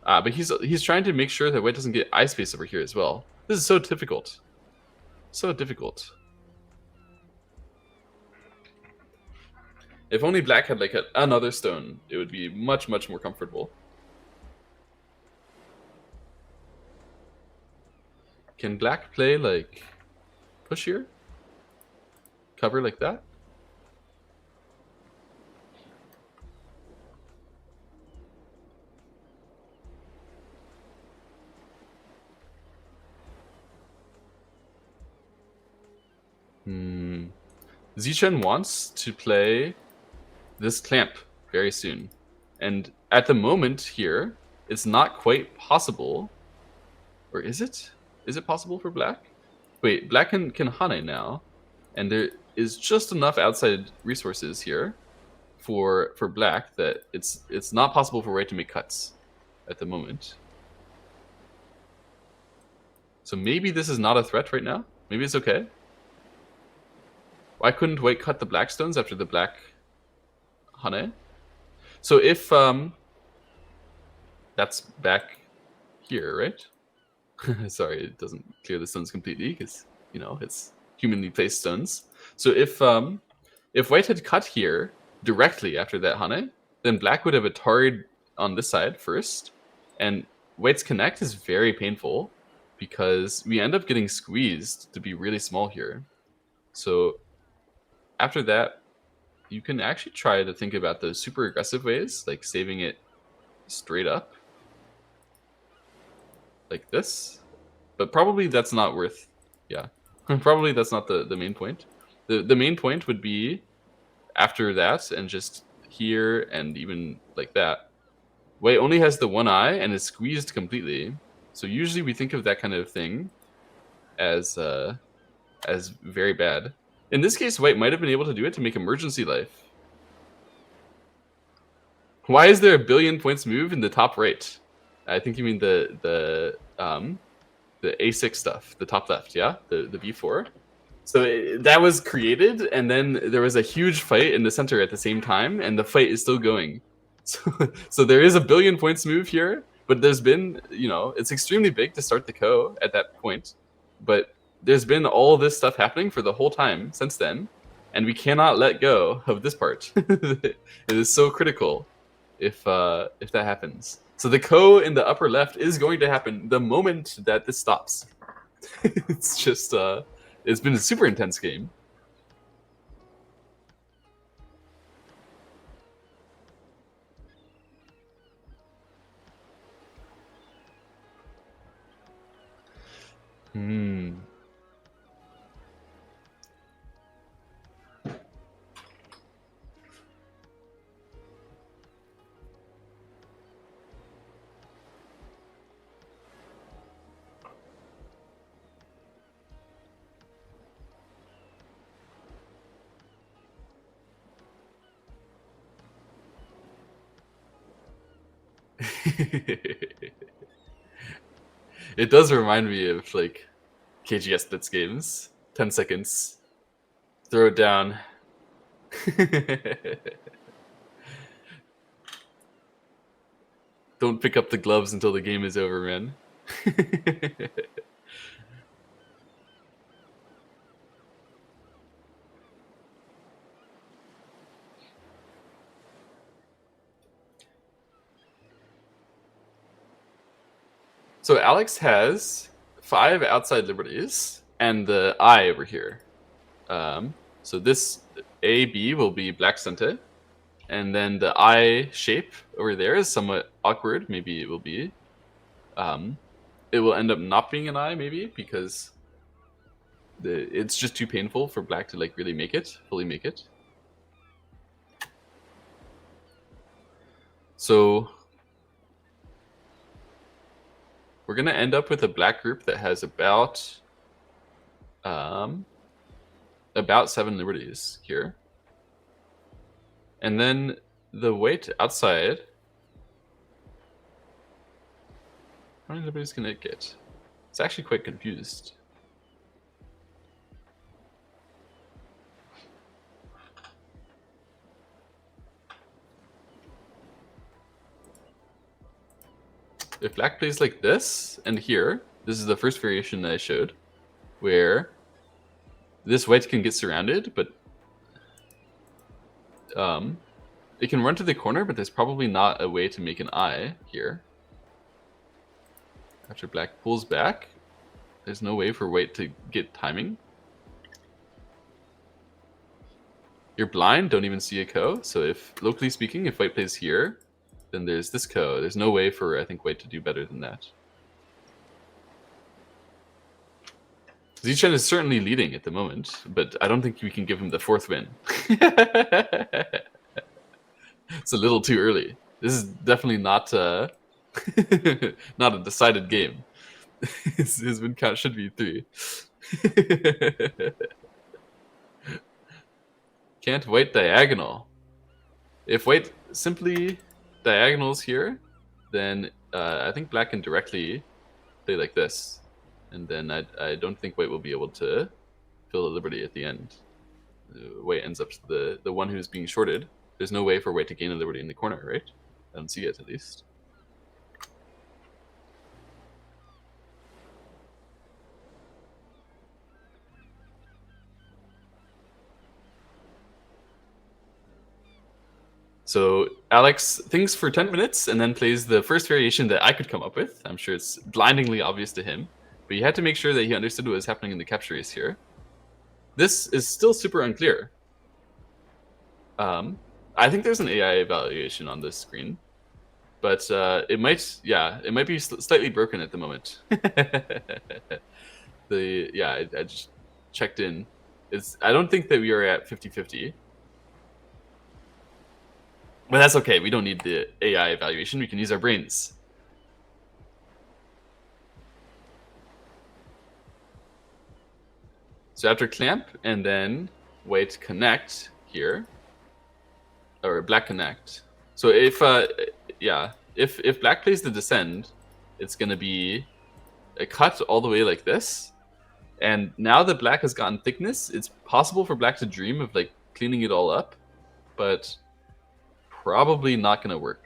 But he's trying to make sure that white doesn't get eye space over here as well. This is so difficult. So difficult. If only black had like another stone, it would be much, much more comfortable. Can black play like push here? Cover like that? Zchen wants to play this clamp very soon. And at the moment here, it's not quite possible. Or is it? Is it possible for black? Wait, black can Hane now. And there is just enough outside resources here for black that it's not possible for white to make cuts at the moment. So maybe this is not a threat right now. Maybe it's okay. Why couldn't white cut the black stones after the black Hane? So if that's back here, right? Sorry, it doesn't clear the stones completely because it's humanly placed stones. So if white had cut here directly after that Hane, then black would have a tarred on this side first, and white's connect is very painful because we end up getting squeezed to be really small here. So after that, you can actually try to think about the super aggressive ways, like saving it straight up, like this. But probably that's not worth, yeah. Probably that's not the main point. The main point would be after that, and just here, and even like that. White only has the one eye and is squeezed completely. So usually we think of that kind of thing as very bad. In this case, white might have been able to do it to make emergency life. Why is there a billion points move in the top right? I think you mean the A6 stuff, the top left, yeah? The B4. So that was created, and then there was a huge fight in the center at the same time, and the fight is still going. So there is a billion points move here, but there's been, it's extremely big to start the Ko at that point, but there's been all this stuff happening for the whole time since then, and we cannot let go of this part. It is so critical if that happens. So the Ko in the upper left is going to happen the moment that this stops. It's just, it's been a super intense game. It does remind me of like KGS Blitz games. 10 seconds. Throw it down. Don't pick up the gloves until the game is over, man. So Alex has 5 outside liberties and the I over here. So this AB will be black center, and then the I shape over there is somewhat awkward. Maybe it will be. It will end up not being an I, maybe, because it's just too painful for black to like really fully make it. So we're gonna end up with a black group that has about 7 liberties here. And then the weight outside, how many liberties can it get? It's actually quite confused. If black plays like this, and here, this is the first variation that I showed, where this white can get surrounded, but it can run to the corner, but there's probably not a way to make an I here. After black pulls back, there's no way for white to get timing. You're blind, don't even see a ko. So if, locally speaking, if white plays here, then there's this ko. There's no way for, I think, white to do better than that. Zchen is certainly leading at the moment, but I don't think we can give him the 4th win. It's a little too early. This is definitely not not a decided game. His win count should be 3. Can't white diagonal. If white simply diagonals here, then I think black can directly play like this. And then I don't think white will be able to fill the liberty at the end. White ends up the one who's being shorted. There's no way for white to gain a liberty in the corner, right? I don't see it, at least. So Alex thinks for 10 minutes and then plays the first variation that I could come up with. I'm sure it's blindingly obvious to him, but you had to make sure that he understood what was happening in the capture race here. This is still super unclear. I think there's an AI evaluation on this screen, but it might be slightly broken at the moment. I just checked in. I don't think that we are at 50-50. But that's okay. We don't need the AI evaluation. We can use our brains. So after clamp and then white connect here, or black connect. So if black plays the descend, it's gonna be a cut all the way like this. And now that black has gotten thickness, it's possible for black to dream of like cleaning it all up, but probably not gonna work.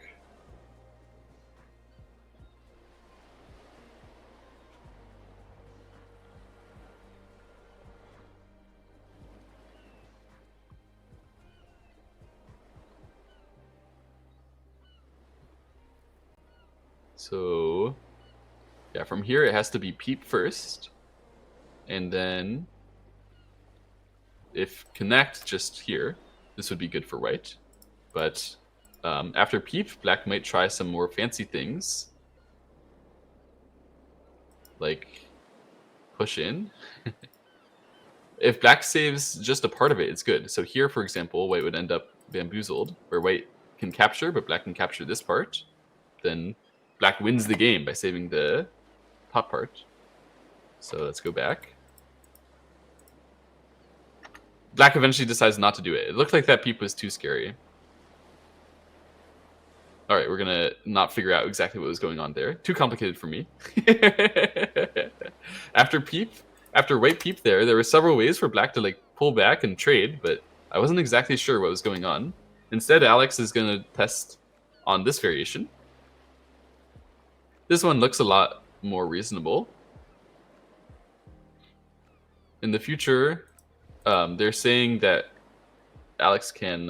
So yeah, from here it has to be peep first, and then if connect just here, this would be good for white. But after peep, black might try some more fancy things, like push in. If black saves just a part of it, it's good. So here, for example, white would end up bamboozled, where white can capture, but black can capture this part. Then black wins the game by saving the top part. So let's go back. Black eventually decides not to do it. It looked like that peep was too scary. All right, we're gonna not figure out exactly what was going on there. Too complicated for me. after peep, after white peep there were several ways for black to like pull back and trade, but I wasn't exactly sure what was going on. Instead, Alex is gonna test on this variation. This one looks a lot more reasonable. In the future, they're saying that Alex can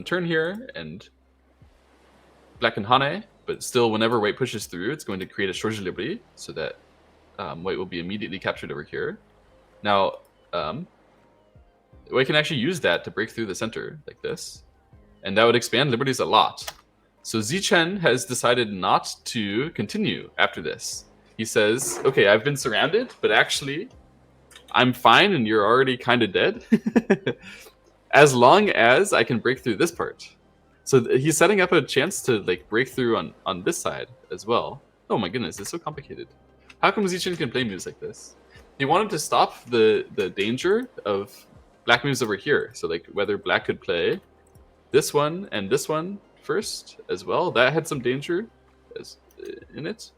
turn here and black and Hane, but still, whenever white pushes through, it's going to create a short liberty so that white will be immediately captured over here. Now, white can actually use that to break through the center like this, and that would expand liberties a lot. So Zchen has decided not to continue after this. He says, okay, I've been surrounded, but actually, I'm fine and you're already kind of dead. As long as I can break through this part. So he's setting up a chance to like break through on this side as well. Oh my goodness, it's so complicated. How come Zchen can play moves like this? He wanted to stop the danger of black moves over here. So like whether black could play this one and this one first as well. That had some danger in it.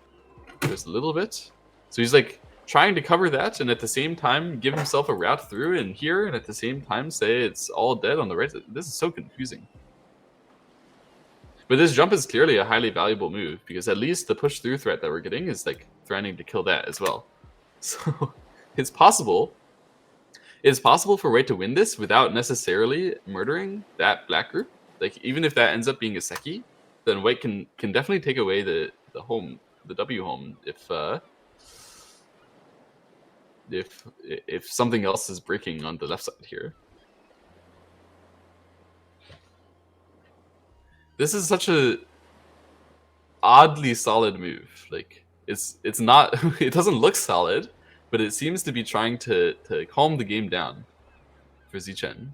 Just a little bit. So he's like trying to cover that and at the same time give himself a route through in here and at the same time say it's all dead on the right. This is so confusing. But this jump is clearly a highly valuable move because at least the push through threat that we're getting is like threatening to kill that as well. So it's possible. It's possible for white to win this without necessarily murdering that black group. Like even if that ends up being a Seki, then white can definitely take away the home, the W home if something else is breaking on the left side here. This is such a oddly solid move. Like it's not it doesn't look solid, but it seems to be trying to calm the game down for Zchen.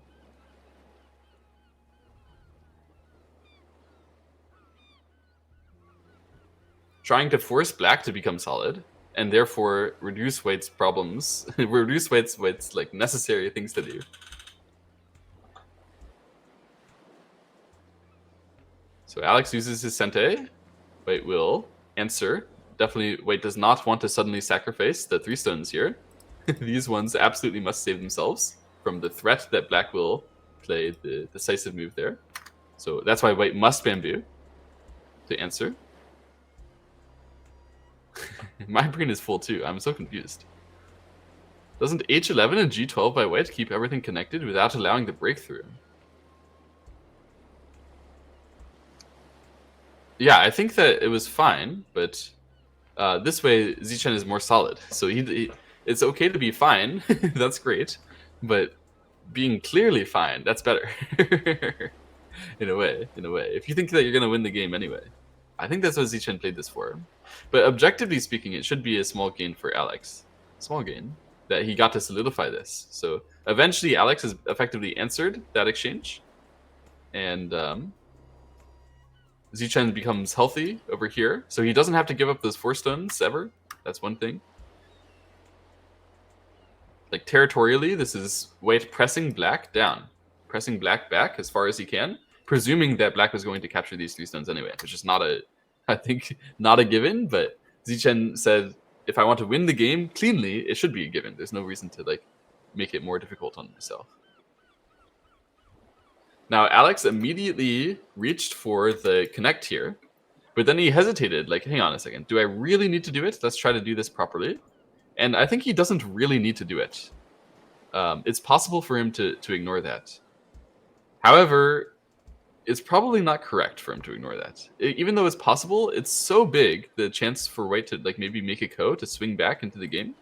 Trying to force black to become solid and therefore reduce white's problems, reduce white's like necessary things to do. So Alex uses his Sente. White will answer. Definitely, white does not want to suddenly sacrifice the 3 stones here. These ones absolutely must save themselves from the threat that black will play the decisive move there. So that's why white must bamboo to answer. My brain is full too. I'm so confused. Doesn't H11 and G12 by white keep everything connected without allowing the breakthrough? Yeah, I think that it was fine, but this way Zchen is more solid. So it's okay to be fine. That's great, but being clearly fine, that's better. in a way. If you think that you're gonna win the game anyway, I think that's what Zchen played this for. But objectively speaking, it should be a small gain for Alex. Small gain that he got to solidify this. So eventually, Alex has effectively answered that exchange, and Zchen becomes healthy over here, so he doesn't have to give up those 4 stones ever. That's one thing. Like territorially, this is white pressing black down, pressing black back as far as he can, presuming that black was going to capture these 3 stones anyway, which is not a, I think, not a given. But Zchen said, if I want to win the game cleanly, it should be a given. There's no reason to like make it more difficult on myself. Now, Alex immediately reached for the connect here, but then he hesitated, like, hang on a second, do I really need to do it? Let's try to do this properly. And I think he doesn't really need to do it. It's possible for him to ignore that. However, it's probably not correct for him to ignore that. Even though it's possible, it's so big, the chance for white to like maybe make a ko to swing back into the game.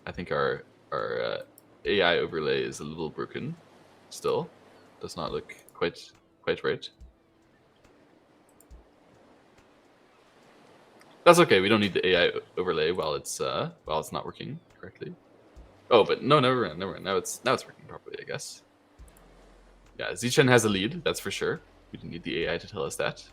I think our AI overlay is a little broken still. Does not look quite right. That's okay. We don't need the AI overlay while it's not working correctly. Oh, but no, never mind. Now it's working properly, I guess. Yeah, Zchen has a lead, that's for sure. We didn't need the AI to tell us that.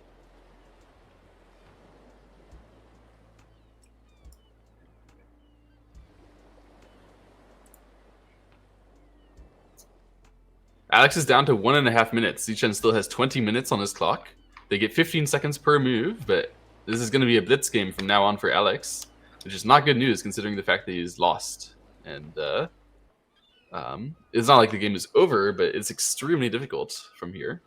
Alex is down to 1.5 minutes. Zchen still has 20 minutes on his clock. They get 15 seconds per move, but this is going to be a blitz game from now on for Alex, which is not good news considering the fact that he's lost. And it's not like the game is over, but it's extremely difficult from here.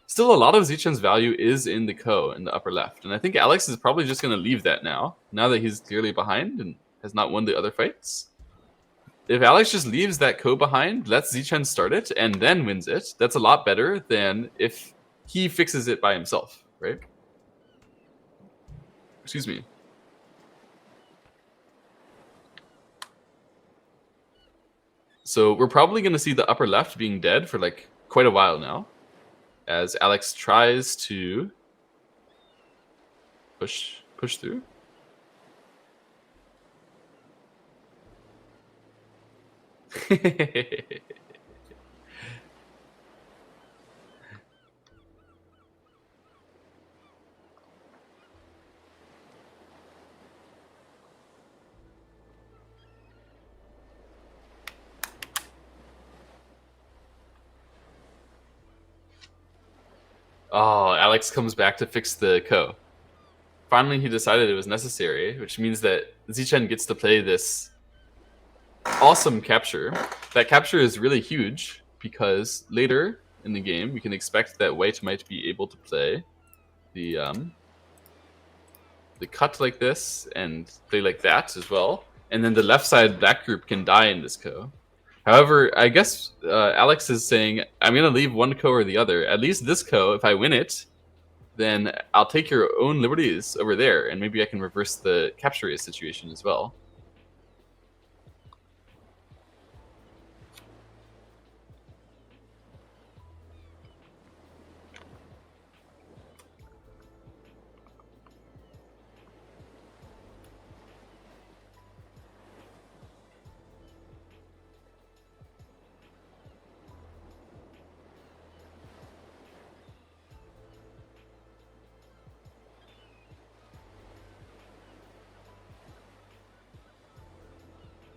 Still, a lot of Zchen's value is in the Ko in the upper left, and I think Alex is probably just going to leave that now that he's clearly behind and has not won the other fights. If Alex just leaves that Ko behind, lets Zchen start it, and then wins it, that's a lot better than if he fixes it by himself, right? Excuse me. So we're probably going to see the upper left being dead for like quite a while now, as Alex tries to push through. Oh, Alex comes back to fix the Ko. Finally, he decided it was necessary, which means that Zchen gets to play this awesome capture. That capture is really huge because later in the game we can expect that White might be able to play the cut like this and play like that as well, and then the left side black group can die in this Ko. However, I guess Alex is saying I'm gonna leave one Ko or the other. At least this Ko, if I win it, then I'll take your own liberties over there, and maybe I can reverse the capture race situation as well.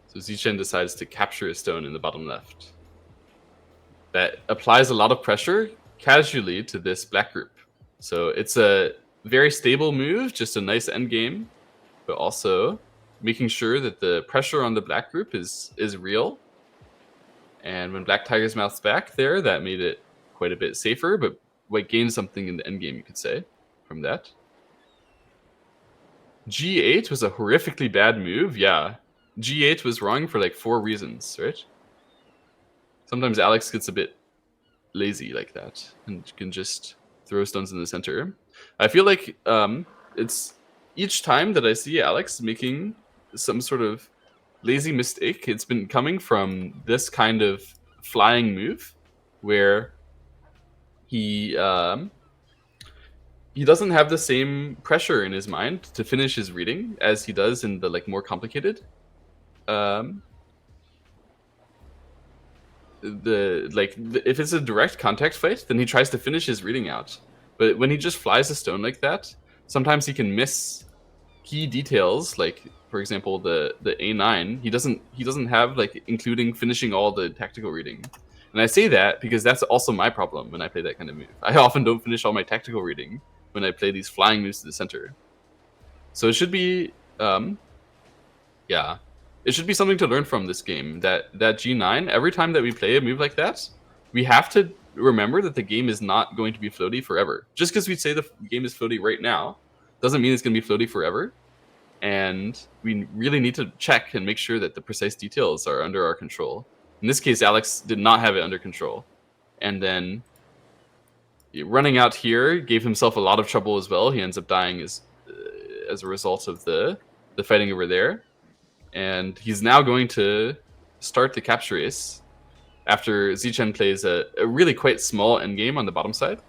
So Zchen decides to capture a stone in the bottom left. That applies a lot of pressure casually to this black group. So it's a very stable move, just a nice endgame, but also making sure that the pressure on the black group is real. And when Black Tiger's Mouth's back there, that made it quite a bit safer, but White gained something in the endgame, you could say, from that. G8 was a horrifically bad move, yeah. G8 was wrong for like 4 reasons, right? Sometimes Alex gets a bit lazy like that and can just throw stones in the center. I feel like it's each time that I see Alex making some sort of lazy mistake, it's been coming from this kind of flying move where he doesn't have the same pressure in his mind to finish his reading as he does in the like more complicated if it's a direct contact fight, then he tries to finish his reading out. But when he just flies a stone like that, sometimes he can miss key details, like for example the A9. He doesn't have like including finishing all the tactical reading. And I say that because that's also my problem when I play that kind of move. I often don't finish all my tactical reading when I play these flying moves to the center. So it should be yeah. It should be something to learn from this game, that G9, every time that we play a move like that, we have to remember that the game is not going to be floaty forever. Just because we say the game is floaty right now, doesn't mean it's going to be floaty forever. And we really need to check and make sure that the precise details are under our control. In this case, Alex did not have it under control. And then running out here gave himself a lot of trouble as well. He ends up dying as a result of the fighting over there. And he's now going to start the capture race after Zchen plays a really quite small endgame on the bottom side.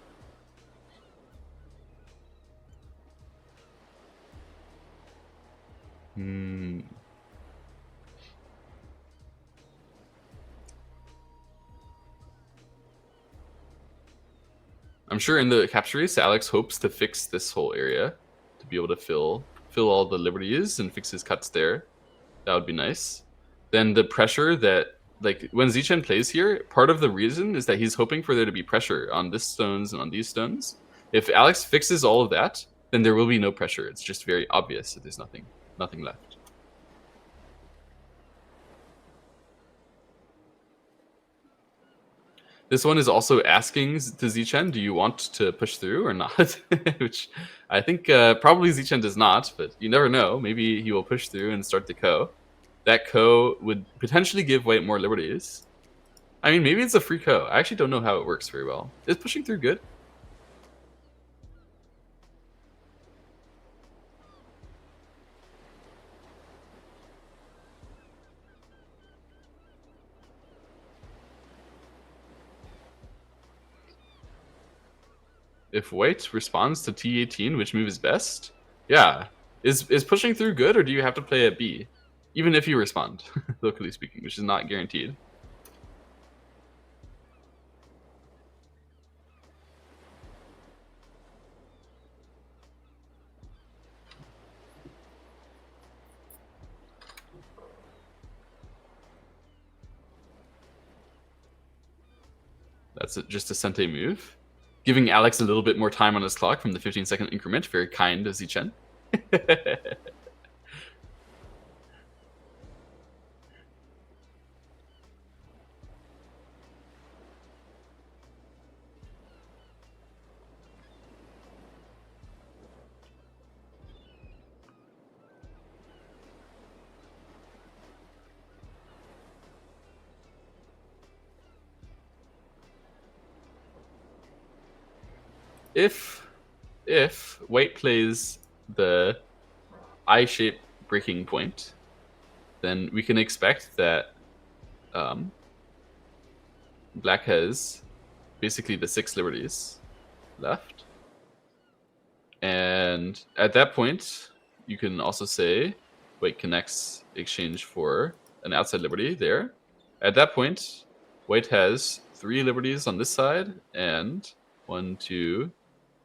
I'm sure in the capture race, Alex hopes to fix this whole area to be able to fill all the liberties and fix his cuts there. That would be nice. Then the pressure that like when Zchen plays here, part of the reason is that he's hoping for there to be pressure on this stones and on these stones. If Alex fixes all of that, then there will be no pressure. It's just very obvious that there's nothing left. This one is also asking to Zchen, do you want to push through or not? Which I think probably Zchen does not, but you never know. Maybe he will push through and start the ko. That ko would potentially give white more liberties. I mean, maybe it's a free ko. I actually don't know how it works very well. Is pushing through good? If white responds to T18, which move is best? Yeah. Is pushing through good, or do you have to play at B? Even if you respond, locally speaking, which is not guaranteed. That's just a Sente move. Giving Alex a little bit more time on his clock from the 15-second increment. Very kind of Zchen. If white plays the I-shape breaking point, then we can expect that black has basically the 6 liberties left. And at that point, you can also say white connects exchange for an outside liberty there. At that point, white has 3 liberties on this side and 1, 2,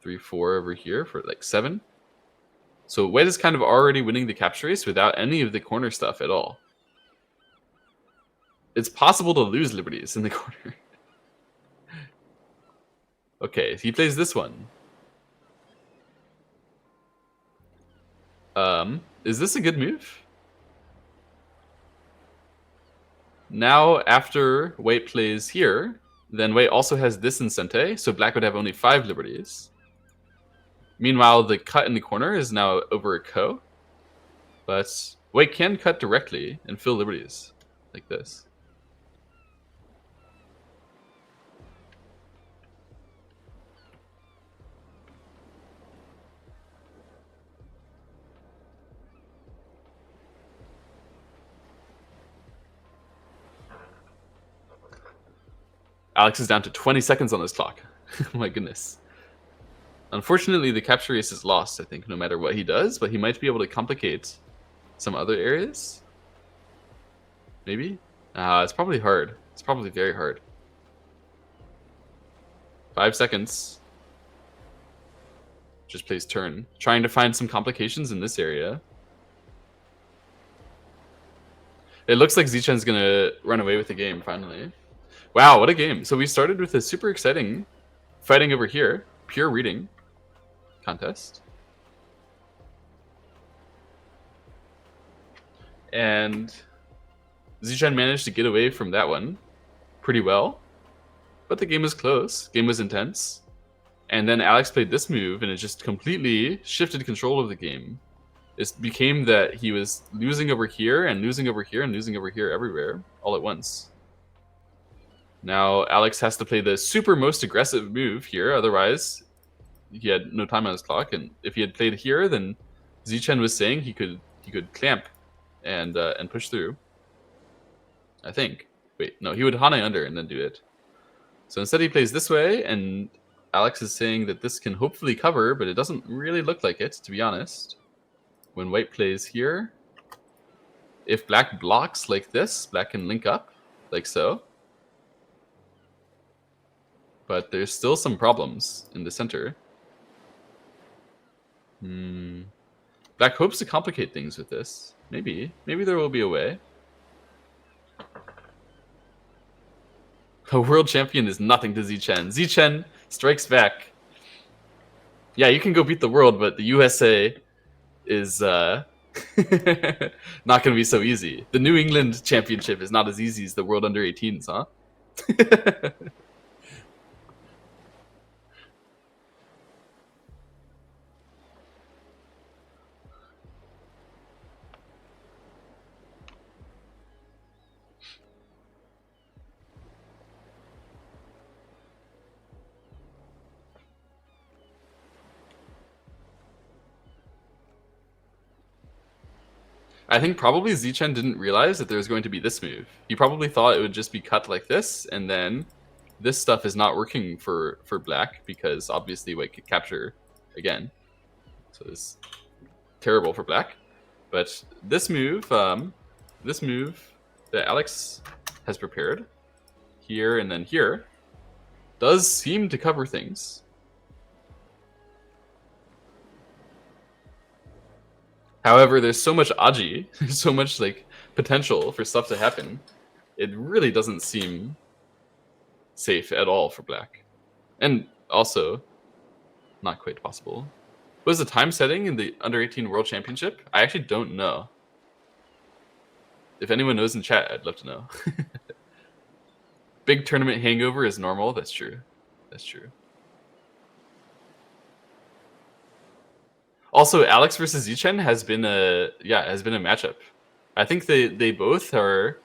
3, 4 over here for like 7. So white is kind of already winning the capture race without any of the corner stuff at all. It's possible to lose liberties in the corner. Okay, he plays this one. Is this a good move? Now, after white plays here, then white also has this in Sente, so black would have only 5 liberties. Meanwhile, the cut in the corner is now over a ko, but white can cut directly and fill liberties like this. Alex is down to 20 seconds on this clock. Oh my goodness. Unfortunately, the capture race is lost, I think, no matter what he does, but he might be able to complicate some other areas. Maybe? It's probably hard. It's probably very hard. 5 seconds. Just plays turn. Trying to find some complications in this area. It looks like Zchen's gonna run away with the game, finally. Wow, what a game. So we started with a super exciting fighting over here. Pure reading contest. And Zchen managed to get away from that one pretty well. But the game was close. Game was intense. And then Alex played this move, and it just completely shifted control of the game. It became that he was losing over here, and losing over here, and losing over here everywhere, all at once. Now Alex has to play the super most aggressive move here, otherwise he had no time on his clock, and if he had played here, then Zchen was saying he could clamp and push through. I think. Wait, no, he would Hane under and then do it. So instead he plays this way, and Alex is saying that this can hopefully cover, but it doesn't really look like it, to be honest. When white plays here, if black blocks like this, black can link up, like so. But there's still some problems in the center. Black hopes to complicate things with this. Maybe there will be a way. A world champion is nothing to Zchen. Zchen strikes back. Yeah, you can go beat the world, but the USA is not going to be so easy. The New England Championship is not as easy as the World Under 18s, huh? I think probably Zchen didn't realize that there was going to be this move. He probably thought it would just be cut like this, and then this stuff is not working for black because obviously white could capture again. So it's terrible for black. But this move that Alex has prepared here and then here does seem to cover things. However, there's so much aji, there's so much like potential for stuff to happen. It really doesn't seem safe at all for black. And also, not quite possible. What is the time setting in the Under 18 World Championship? I actually don't know. If anyone knows in chat, I'd love to know. Big tournament hangover is normal. That's true. That's true. Also, Alex versus Zchen has been a matchup. I think they both are.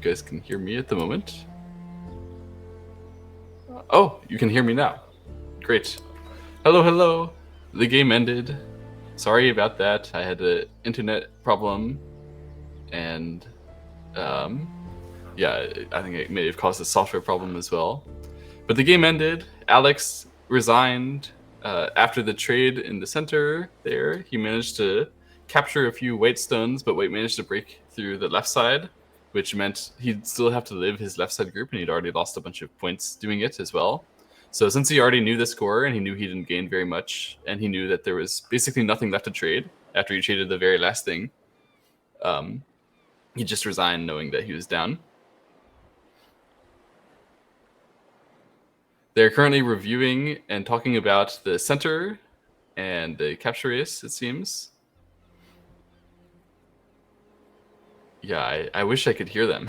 guys can hear me at the moment. Oh, you can hear me now. Great. Hello, hello. The game ended. Sorry about that. I had an internet problem, and yeah, I think it may have caused a software problem as well. But the game ended. Alex resigned after the trade in the center there. He managed to capture a few white stones, but White managed to break through the left side, which meant he'd still have to live his left side group, and he'd already lost a bunch of points doing it as well. So since he already knew the score and he knew he didn't gain very much, and he knew that there was basically nothing left to trade after he traded the very last thing, he just resigned knowing that he was down. They're currently reviewing and talking about the center and the capture race, it seems. Yeah, I wish I could hear them,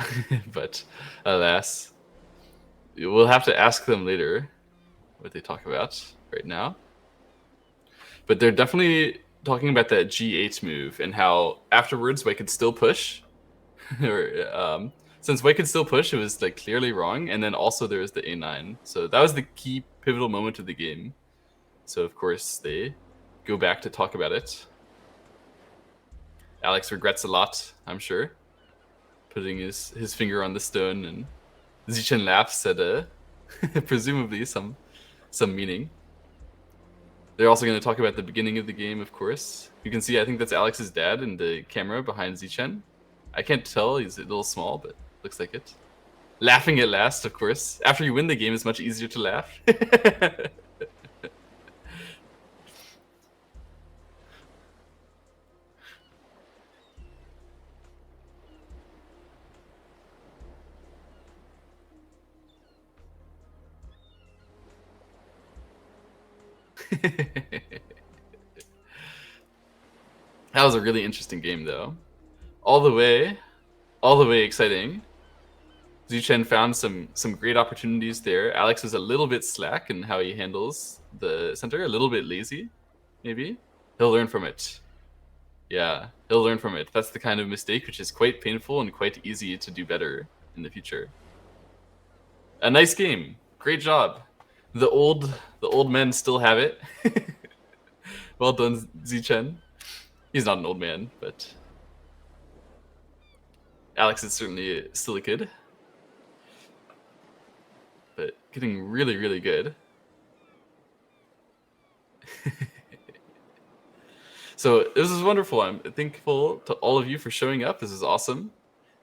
but alas. We'll have to ask them later what they talk about right now. But they're definitely talking about that G8 move and how afterwards White could still push. or, since White could still push, it was like clearly wrong. And then also there was the A9. So that was the key pivotal moment of the game. So of course they go back to talk about it. Alex regrets a lot, I'm sure, putting his finger on the stone, and Zchen laughs at presumably some meaning. They're also going to talk about the beginning of the game, of course. You can see, I think that's Alex's dad in the camera behind Zchen. I can't tell, he's a little small, but looks like it. Laughing at last, of course. After you win the game, it's much easier to laugh. That was a really interesting game, though. All the way exciting. Zchen found some great opportunities there. Alex was a little bit slack in how he handles the center, a little bit lazy, maybe. He'll learn from it. Yeah, he'll learn from it. That's the kind of mistake which is quite painful and quite easy to do better in the future. A nice game. Great job. The old men still have it. Well done, Zchen. He's not an old man, but Alex is certainly still a kid. But getting really, really good. So this is wonderful. I'm thankful to all of you for showing up. This is awesome.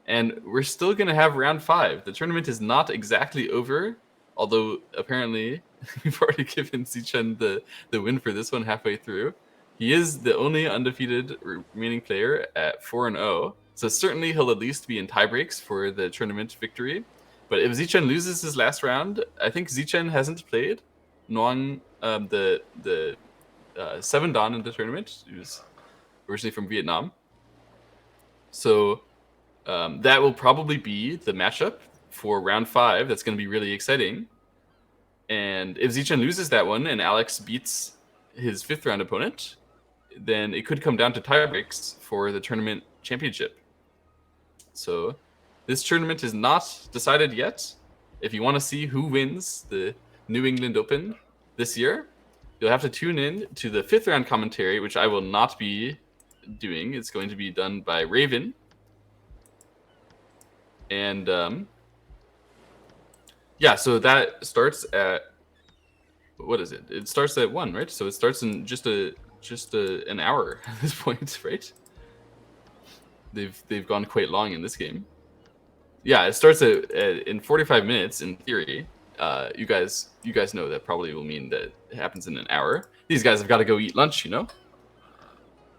And we're still going to have round 5. The tournament is not exactly over, although apparently we've already given Zchen the win for this one halfway through. He is the only undefeated remaining player at 4-0. So certainly he'll at least be in tiebreaks for the tournament victory. But if Zchen loses his last round, I think Zchen hasn't played Nguyen, the 7 Dan in the tournament. He was originally from Vietnam. So that will probably be the matchup for round 5. That's going to be really exciting. And if Zchen loses that one and Alex beats his 5th round opponent, then it could come down to tiebreaks for the tournament championship. So this tournament is not decided yet. If you want to see who wins the New England Open this year, you'll have to tune in to the 5th round commentary, which I will not be doing. It's going to be done by Raven. And yeah, so that starts at, what is it? It starts at 1, right? So it starts in just an hour at this point, right? They've gone quite long in this game. Yeah, it starts in 45 minutes in theory. You guys know that probably will mean that it happens in an hour. These guys have got to go eat lunch, you know?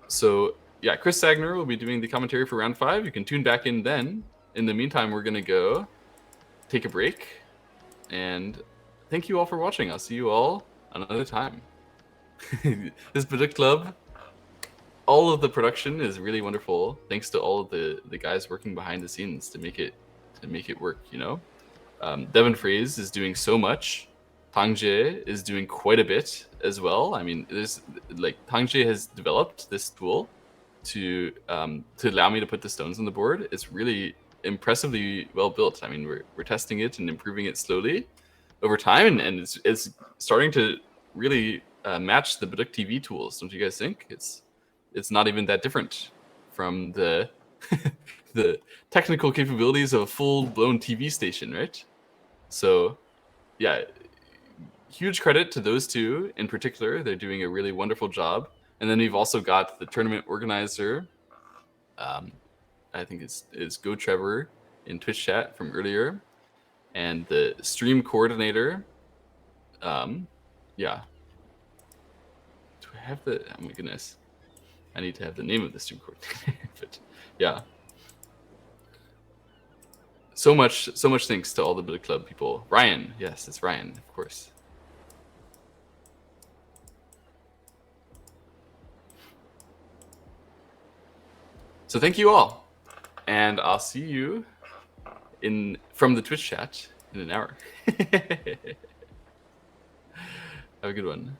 So yeah, Chris Sagner will be doing the commentary for round 5. You can tune back in then. In the meantime, we're going to go take a break. And thank you all for watching. I'll see you all another time. This Beduk Club, all of the production is really wonderful. Thanks to all of the guys working behind the scenes to make it work, you know? Devin Fraze is doing so much. Tangje is doing quite a bit as well. I mean, Tangje has developed this tool to allow me to put the stones on the board. It's really impressively well built. I mean, we're testing it and improving it slowly over time, and it's starting to really match the Baduk TV tools. Don't you guys think? It's not even that different from the the technical capabilities of a full-blown TV station, right? So, yeah, huge credit to those two in particular. They're doing a really wonderful job. And then we've also got the tournament organizer. I think it's Go Trevor in Twitch chat from earlier, and the stream coordinator. Yeah. Do I have the? Oh my goodness, I need to have the name of the stream coordinator. But yeah. So much thanks to all the Billet Club people. Ryan, yes, it's Ryan, of course. So thank you all, and I'll see you from the Twitch chat in an hour. Have a good one.